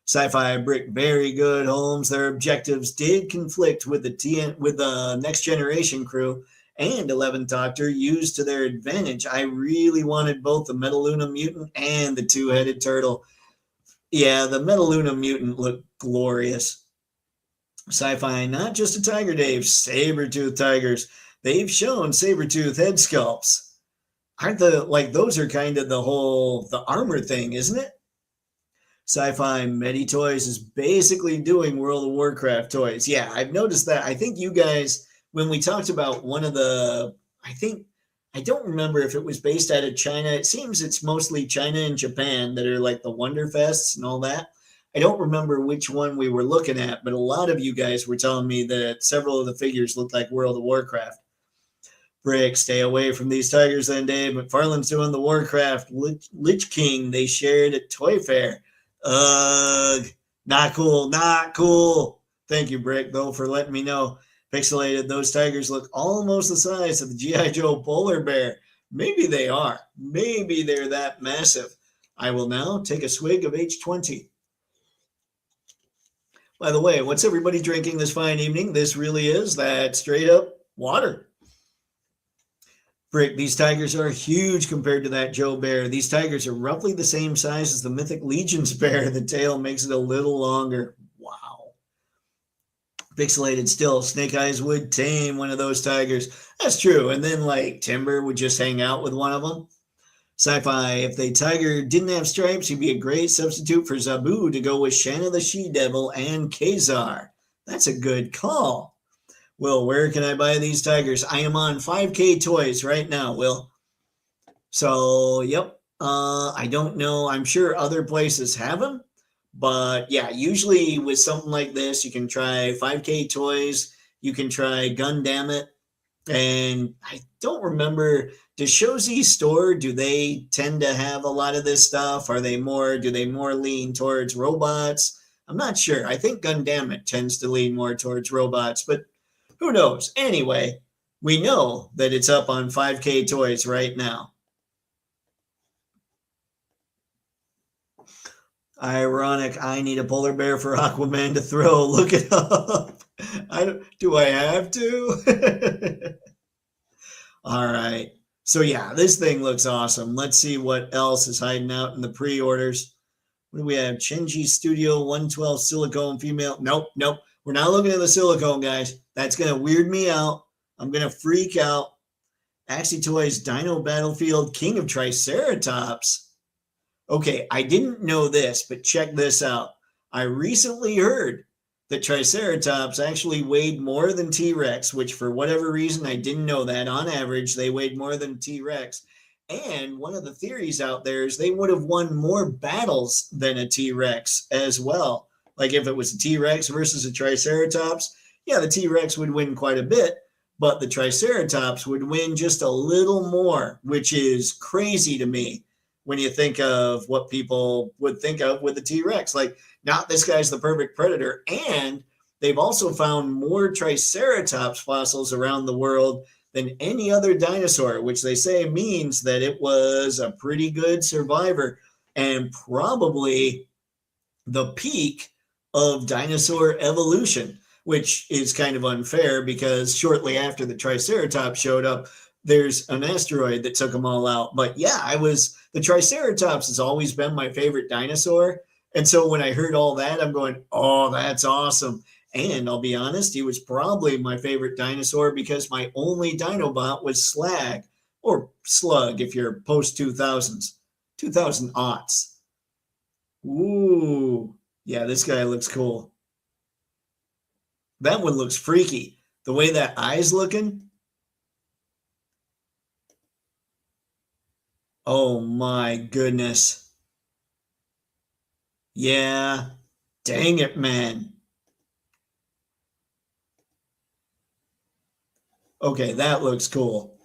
Sci-Fi Brick, very good, Holmes. Their objectives did conflict with the Next Generation crew and 11th Doctor, used to their advantage. I really wanted both the Metaluna mutant and the two-headed turtle. Yeah, the Metaluna mutant looked glorious. Sci-Fi, not just a tiger, Dave. Saber-tooth tigers. They've shown saber-tooth head sculpts. Aren't those are kind of the armor thing, isn't it? Sci-Fi Medi Toys is basically doing World of Warcraft toys. Yeah, I've noticed that. I think you guys, when we talked about one of the, I don't remember if it was based out of China. It seems it's mostly China and Japan that are like the Wonderfests and all that. I don't remember which one we were looking at, but a lot of you guys were telling me that several of the figures looked like World of Warcraft. Brick, stay away from these tigers then, Dave. McFarlane's doing the Warcraft Lich King they shared at Toy Fair. Ugh, not cool, not cool. Thank you, Brick, though, for letting me know. Pixelated, those tigers look almost the size of the G.I. Joe polar bear. Maybe they are. Maybe they're that massive. I will now take a swig of H20. By the way, what's everybody drinking this fine evening? This really is that straight up water. Brick, these tigers are huge compared to that Joe bear. These tigers are roughly the same size as the Mythic Legion's bear. The tail makes it a little longer. Wow. Pixelated still, Snake Eyes would tame one of those tigers. That's true. And then like Timber would just hang out with one of them. Sci-Fi, if the tiger didn't have stripes, he'd be a great substitute for Zabu to go with Shanna the She-Devil and Kazar. That's a good call. Will, where can I buy these tigers? I am on 5K Toys right now, Will. So, yep. I don't know. I'm sure other places have them. But, yeah, usually with something like this, you can try 5K Toys. You can try Gundam It. And I don't remember, does Shozi's store, do they tend to have a lot of this stuff? Do they more lean towards robots? I'm not sure. I think Gundam It tends to lean more towards robots, but who knows? Anyway, we know that it's up on 5K Toys right now. Ironic, I need a polar bear for Aquaman to throw. Look it up. Do I have to? All right. So yeah, this thing looks awesome. Let's see what else is hiding out in the pre-orders. What do we have? Chenji Studio 112 silicone female. Nope. We're not looking at the silicone, guys. That's going to weird me out. I'm going to freak out. Axie Toys Dino Battlefield King of Triceratops. Okay, I didn't know this, but check this out. I recently heard that Triceratops actually weighed more than T-Rex, which for whatever reason, I didn't know that. On average, they weighed more than T-Rex. And one of the theories out there is they would have won more battles than a T-Rex as well. Like if it was a T-Rex versus a Triceratops, yeah, the T-Rex would win quite a bit, but the Triceratops would win just a little more, which is crazy to me when you think of what people would think of with the T-Rex. Like, not this guy's the perfect predator. And they've also found more Triceratops fossils around the world than any other dinosaur, which they say means that it was a pretty good survivor and probably the peak of dinosaur evolution, which is kind of unfair because shortly after the Triceratops showed up, there's an asteroid that took them all out. But yeah, the Triceratops has always been my favorite dinosaur. And so when I heard all that, I'm going, oh, that's awesome. And I'll be honest, he was probably my favorite dinosaur because my only Dinobot was Slag, or Slug if you're post 2000s, 2000 aughts. Ooh, yeah, this guy looks cool. That one looks freaky. The way that eye's looking. Oh my goodness. Yeah. Dang it, man. Okay, that looks cool.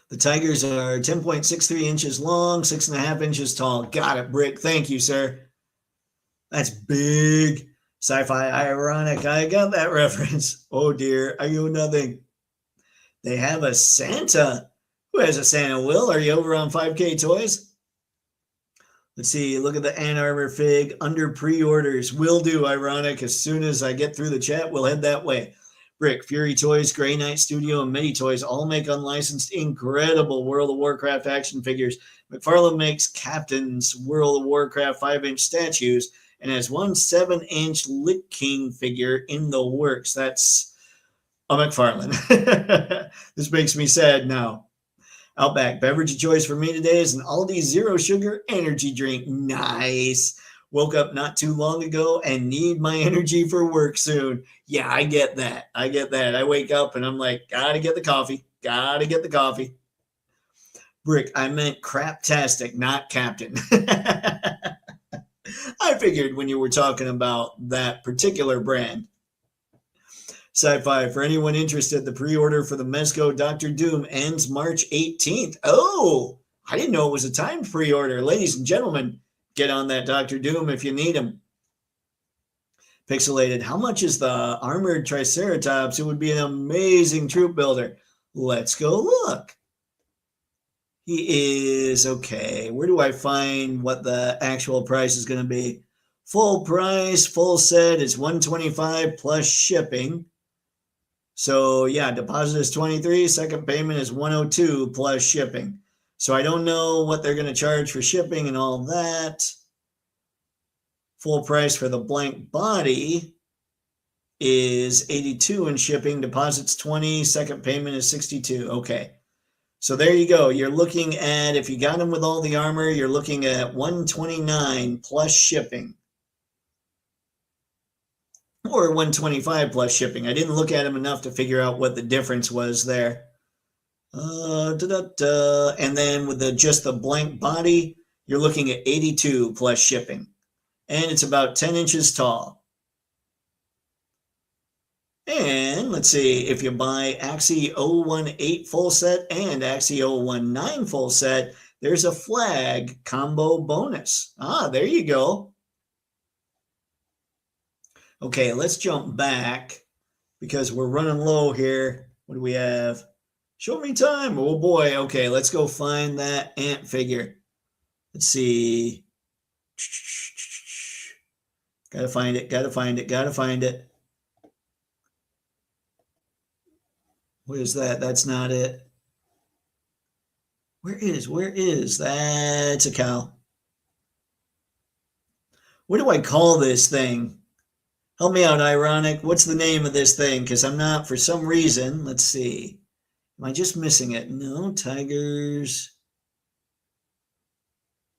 The tigers are 10.63 inches long, 6.5 inches tall. Got it, Brick. Thank you, sir. That's big. Sci-fi ironic. I got that reference. Oh dear, I know nothing. They have a Santa. Who has a Santa, Will? Are you over on 5K Toys? Let's see. Look at the Ann Arbor Fig under pre-orders. Will do. Ironic. As soon as I get through the chat, we'll head that way. Brick, Fury Toys, Grey Knight Studio, and Midi Toys all make unlicensed, incredible World of Warcraft action figures. McFarlane makes Captain's World of Warcraft 5-inch statues and has one 7-inch Lich King figure in the works. That's a McFarlane. This makes me sad now. Outback beverage of choice for me today is an Aldi Zero Sugar energy drink. Nice. Woke up not too long ago and need my energy for work soon. Yeah, I get that. I wake up and I'm like, gotta get the coffee. Brick, I meant craptastic, not Captain. I figured when you were talking about that particular brand. Sci-Fi, for anyone interested, the pre-order for the Mezco Dr. Doom ends March 18th. Oh, I didn't know it was a timed pre-order. Ladies and gentlemen, get on that Dr. Doom if you need him. Pixelated, how much is the armored Triceratops? It would be an amazing troop builder. Let's go look. He is, okay, where do I find what the actual price is going to be? Full price, full set is $125 plus shipping. So yeah, deposit is $23, second payment is $102 plus shipping. So I don't know what they're going to charge for shipping and all that. Full price for the blank body is $82 in shipping, deposit's $20, second payment is $62. Okay. So there you go. You're looking at, if you got them with all the armor, you're looking at $129 plus shipping. Or $125 plus shipping. I didn't look at them enough to figure out what the difference was there. And then with just the blank body, you're looking at $82 plus shipping. And it's about 10 inches tall. And let's see, if you buy Axie 018 full set and Axie 019 full set, there's a flag combo bonus. Ah, there you go. Okay, let's jump back because we're running low here. What do we have? Show me time. Oh boy. Okay, let's go find that ant figure. Let's see. Gotta find it. What is that? That's not it. Where is? That's a cow. What do I call this thing? Help me out, Ironic. What's the name of this thing? Because I'm not, for some reason, let's see. Am I just missing it? No, tigers.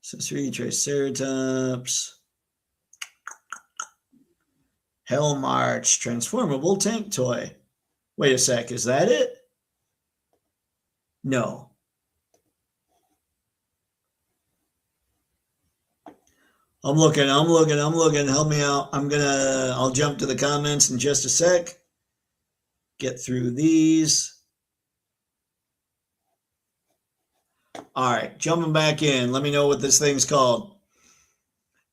Accessory, Triceratops. Hell March, transformable tank toy. Wait a sec, is that it? No. I'm looking. Help me out. I'll jump to the comments in just a sec. Get through these. All right, jumping back in. Let me know what this thing's called.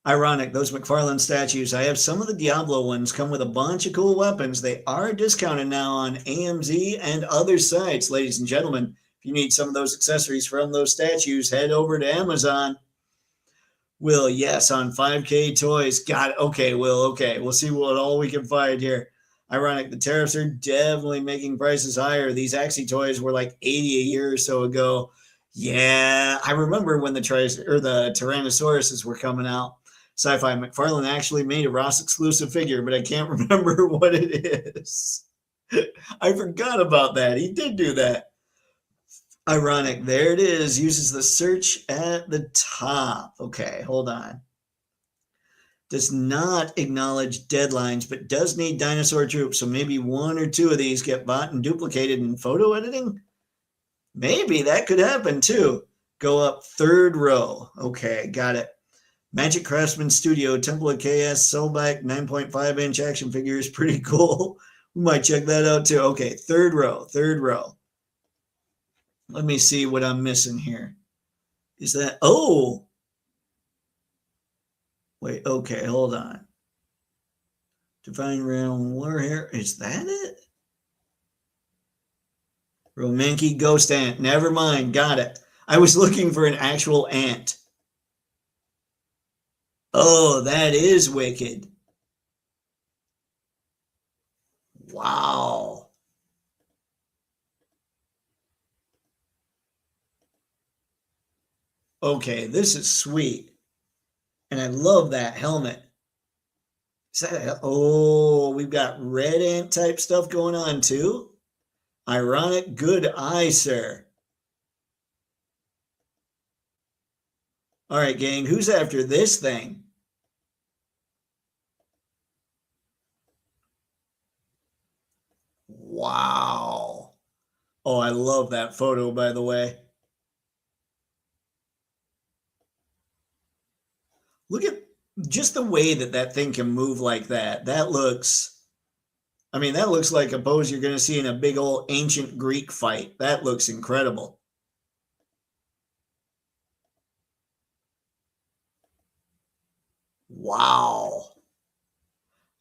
Ironic, those McFarlane statues. I have some of the Diablo ones come with a bunch of cool weapons. They are discounted now on AMZ and other sites. Ladies and gentlemen, if you need some of those accessories from those statues, head over to Amazon. Will, yes, on 5K Toys. Got it. Okay, Will, okay. We'll see what all we can find here. Ironic, the tariffs are definitely making prices higher. These Axie toys were like 80 a year or so ago. Yeah, I remember when the Tyrannosauruses were coming out. Sci-Fi McFarlane actually made a Ross exclusive figure, but I can't remember what it is. I forgot about that. He did do that. Ironic. There it is. Uses the search at the top. Okay, hold on. Does not acknowledge deadlines, but does need dinosaur troops. So maybe one or two of these get bought and duplicated in photo editing. Maybe that could happen too. Go up third row. Okay, got it. Magic Craftsman Studio, Temple of KS, Soulback, 9.5 inch action figures. Pretty cool. We might check that out too. Okay, third row, third row. Let me see what I'm missing here. Is that, oh. Wait, okay, hold on. Divine Realm Warhair, is that it? Romanki Ghost Ant, never mind, got it. I was looking for an actual ant. Oh, that is wicked. Wow. Okay, this is sweet. And I love that helmet. Is that, oh, we've got red ant type stuff going on too. Ironic, good eye, sir. All right, gang, who's after this thing? Wow. Oh, I love that photo, by the way. Look at just the way that that thing can move like that. That looks, I mean, that looks like a pose you're going to see in a big old ancient Greek fight. That looks incredible. Wow.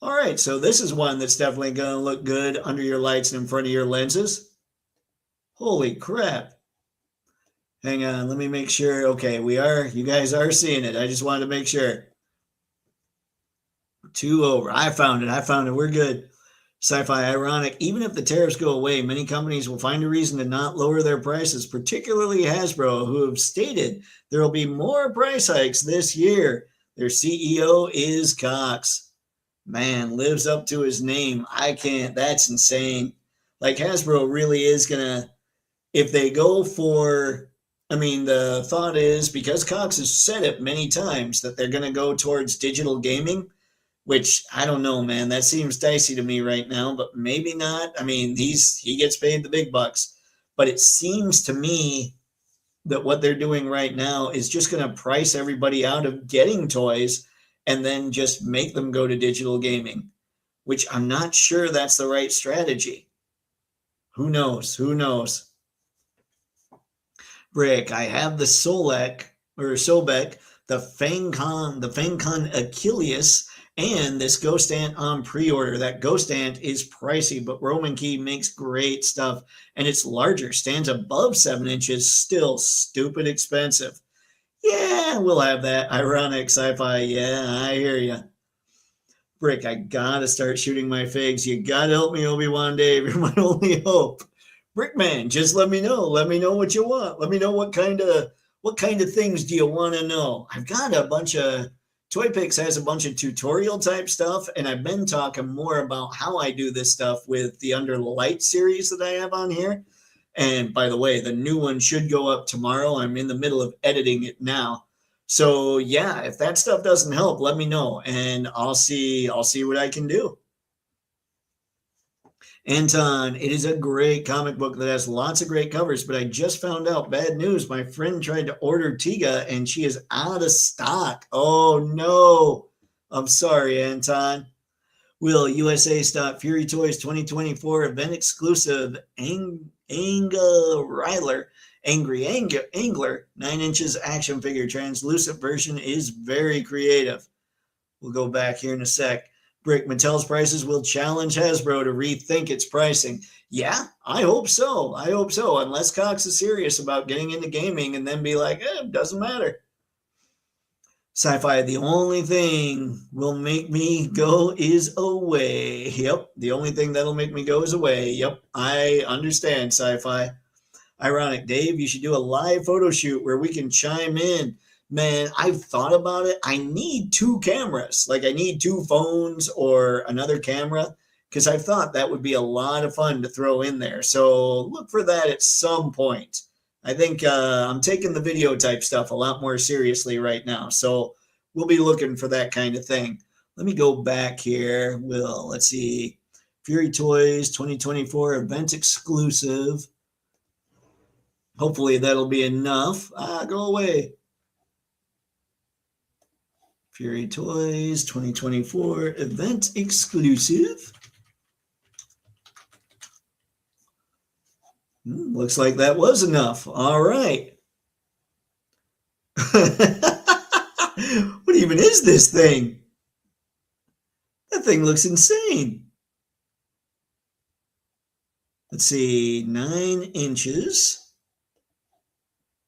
All right, so this is one that's definitely going to look good under your lights and in front of your lenses. Holy crap. Hang on, let me make sure. Okay, you guys are seeing it. I just wanted to make sure. 2 over. I found it. We're good. Sci-Fi ironic. Even if the tariffs go away, many companies will find a reason to not lower their prices, particularly Hasbro, who have stated there will be more price hikes this year. Their CEO is Cox. Man, lives up to his name. I can't. That's insane. Like Hasbro really is going to, if they go for, I mean, the thought is because Cox has said it many times that they're going to go towards digital gaming, which I don't know, man. That seems dicey to me right now, but maybe not. I mean, he gets paid the big bucks, but it seems to me that what they're doing right now is just going to price everybody out of getting toys and then just make them go to digital gaming, which I'm not sure that's the right strategy. Who knows? Who knows? Brick, I have the Sobek, the Fangcon Achilles, and this Ghost Ant on pre-order. That Ghost Ant is pricey, but Roman Key makes great stuff, and it's larger, stands above 7 inches, still stupid expensive. Yeah, we'll have that. Ironic Sci-Fi, yeah, I hear you. Brick, I gotta start shooting my figs. You gotta help me, Obi-Wan Dave. You're my only hope. Brickman, just let me know. Let me know what you want. Let me know what kind of things do you want to know. I've got a bunch of Toypixx has a bunch of tutorial type stuff, and I've been talking more about how I do this stuff with the Under the Light series that I have on here. And by the way, the new one should go up tomorrow. I'm in the middle of editing it now. So yeah, if that stuff doesn't help, let me know, and I'll see what I can do. Anton, it is a great comic book that has lots of great covers, but I just found out bad news. My friend tried to order Tiga and she is out of stock. Oh no. I'm sorry, Anton. Will USA stock Fury Toys 2024 event exclusive Angry Angler 9 inches action figure translucent version is very creative. We'll go back here in a sec. Brick, Mattel's prices will challenge Hasbro to rethink its pricing. Yeah, I hope so. I hope so. Unless Cox is serious about getting into gaming and then be like, it doesn't matter. Sci-Fi, the only thing will make me go is away. Yep, the only thing that'll make me go is away. Yep, I understand, Sci-Fi. Ironic, Dave, you should do a live photo shoot where we can chime in. Man, I've thought about it. I need two cameras. Like I need two phones or another camera because I've thought that would be a lot of fun to throw in there. So look for that at some point. I think I'm taking the video type stuff a lot more seriously right now. So we'll be looking for that kind of thing. Let me go back here. Let's see. Fury Toys 2024 event exclusive. Hopefully that'll be enough. Go away. Fury Toys 2024 event exclusive. Looks like that was enough. All right. What even is this thing? That thing looks insane. Let's see, 9 inches.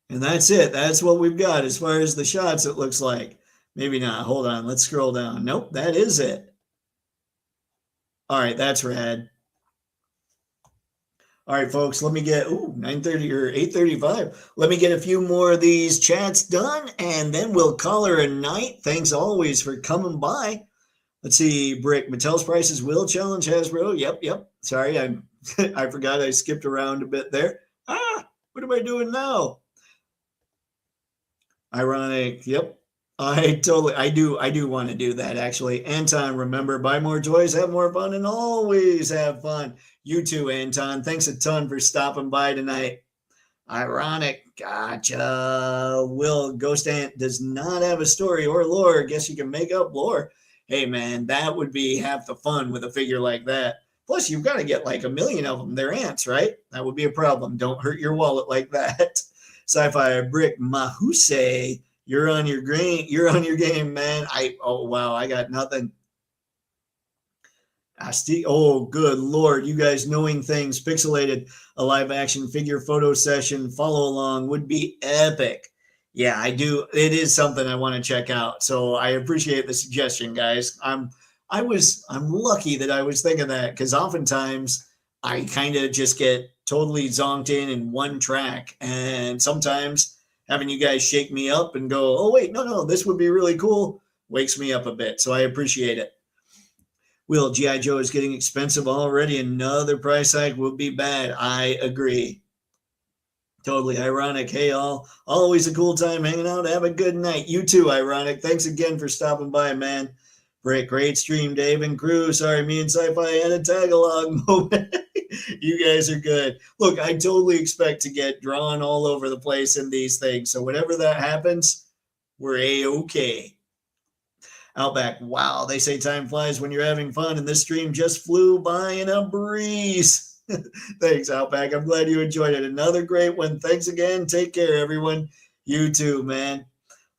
And that's it. That's what we've got as far as the shots, it looks like. Maybe not. Hold on. Let's scroll down. Nope, that is it. All right, that's rad. All right, folks, let me get 9:30 or 8:35. Let me get a few more of these chats done, and then we'll call her a night. Thanks always for coming by. Let's see, Brick. Mattel's prices will challenge Hasbro. Yep. Sorry, I forgot I skipped around a bit there. What am I doing now? Ironic. Yep. I do want to do that actually. Anton, remember, buy more toys, have more fun, and always have fun. You too, Anton. Thanks a ton for stopping by tonight. Ironic. Gotcha. Will, Ghost Ant does not have a story or lore. Guess you can make up lore. Hey, man, that would be half the fun with a figure like that. Plus, you've got to get like 1 million of them. They're ants, right? That would be a problem. Don't hurt your wallet like that. Sci-Fi Brick Mahuse. You're on your game, man. Wow, I got nothing. Oh, good Lord. You guys knowing things. Pixelated, a live action figure photo session, follow along would be epic. Yeah, I do. It is something I want to check out. So I appreciate the suggestion, guys. I'm lucky that I was thinking that because oftentimes I kind of just get totally zonked in one track. And sometimes having you guys shake me up and go, oh, wait, no, this would be really cool, wakes me up a bit. So I appreciate it. Will, G.I. Joe is getting expensive already. Another price hike would be bad. I agree. Totally ironic. Hey, all. Always a cool time hanging out. Have a good night. You too, Ironic. Thanks again for stopping by, man. Great stream, Dave and crew. Sorry, me and Sci-Fi had a tag-along moment. You guys are good. Look, I totally expect to get drawn all over the place in these things. So whenever that happens, we're A-okay. Outback, wow, they say time flies when you're having fun, and this stream just flew by in a breeze. Thanks, Outback. I'm glad you enjoyed it. Another great one. Thanks again. Take care, everyone. You too, man.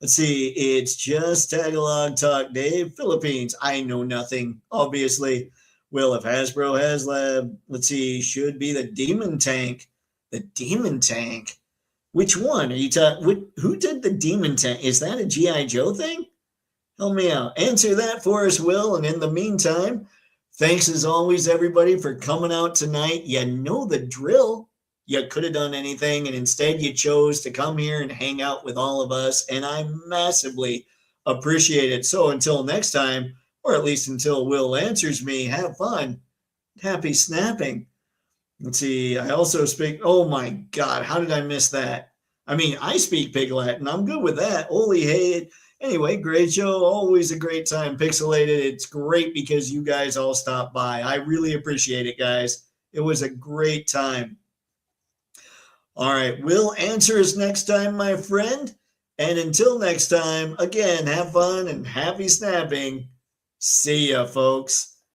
Let's see. It's just Tagalog Talk, Dave. Philippines. I know nothing, obviously. Will, if Hasbro has lab, let's see, should be the Demon Tank. The Demon Tank? Which one? Are you talking? Who did the Demon Tank? Is that a G.I. Joe thing? Help me out. Answer that for us, Will. And in the meantime, thanks as always, everybody, for coming out tonight. You know the drill. You could have done anything, and instead you chose to come here and hang out with all of us, and I massively appreciate it. So until next time, or at least until Will answers me, have fun. Happy snapping. Let's see. I also speak. Oh, my God. How did I miss that? I mean, I speak Pig Latin. I'm good with that. Holy hey. Anyway, great show. Always a great time. Pixelated. It's great because you guys all stopped by. I really appreciate it, guys. It was a great time. All right. Will answer us next time, my friend. And until next time, again, have fun and happy snapping. See ya, folks.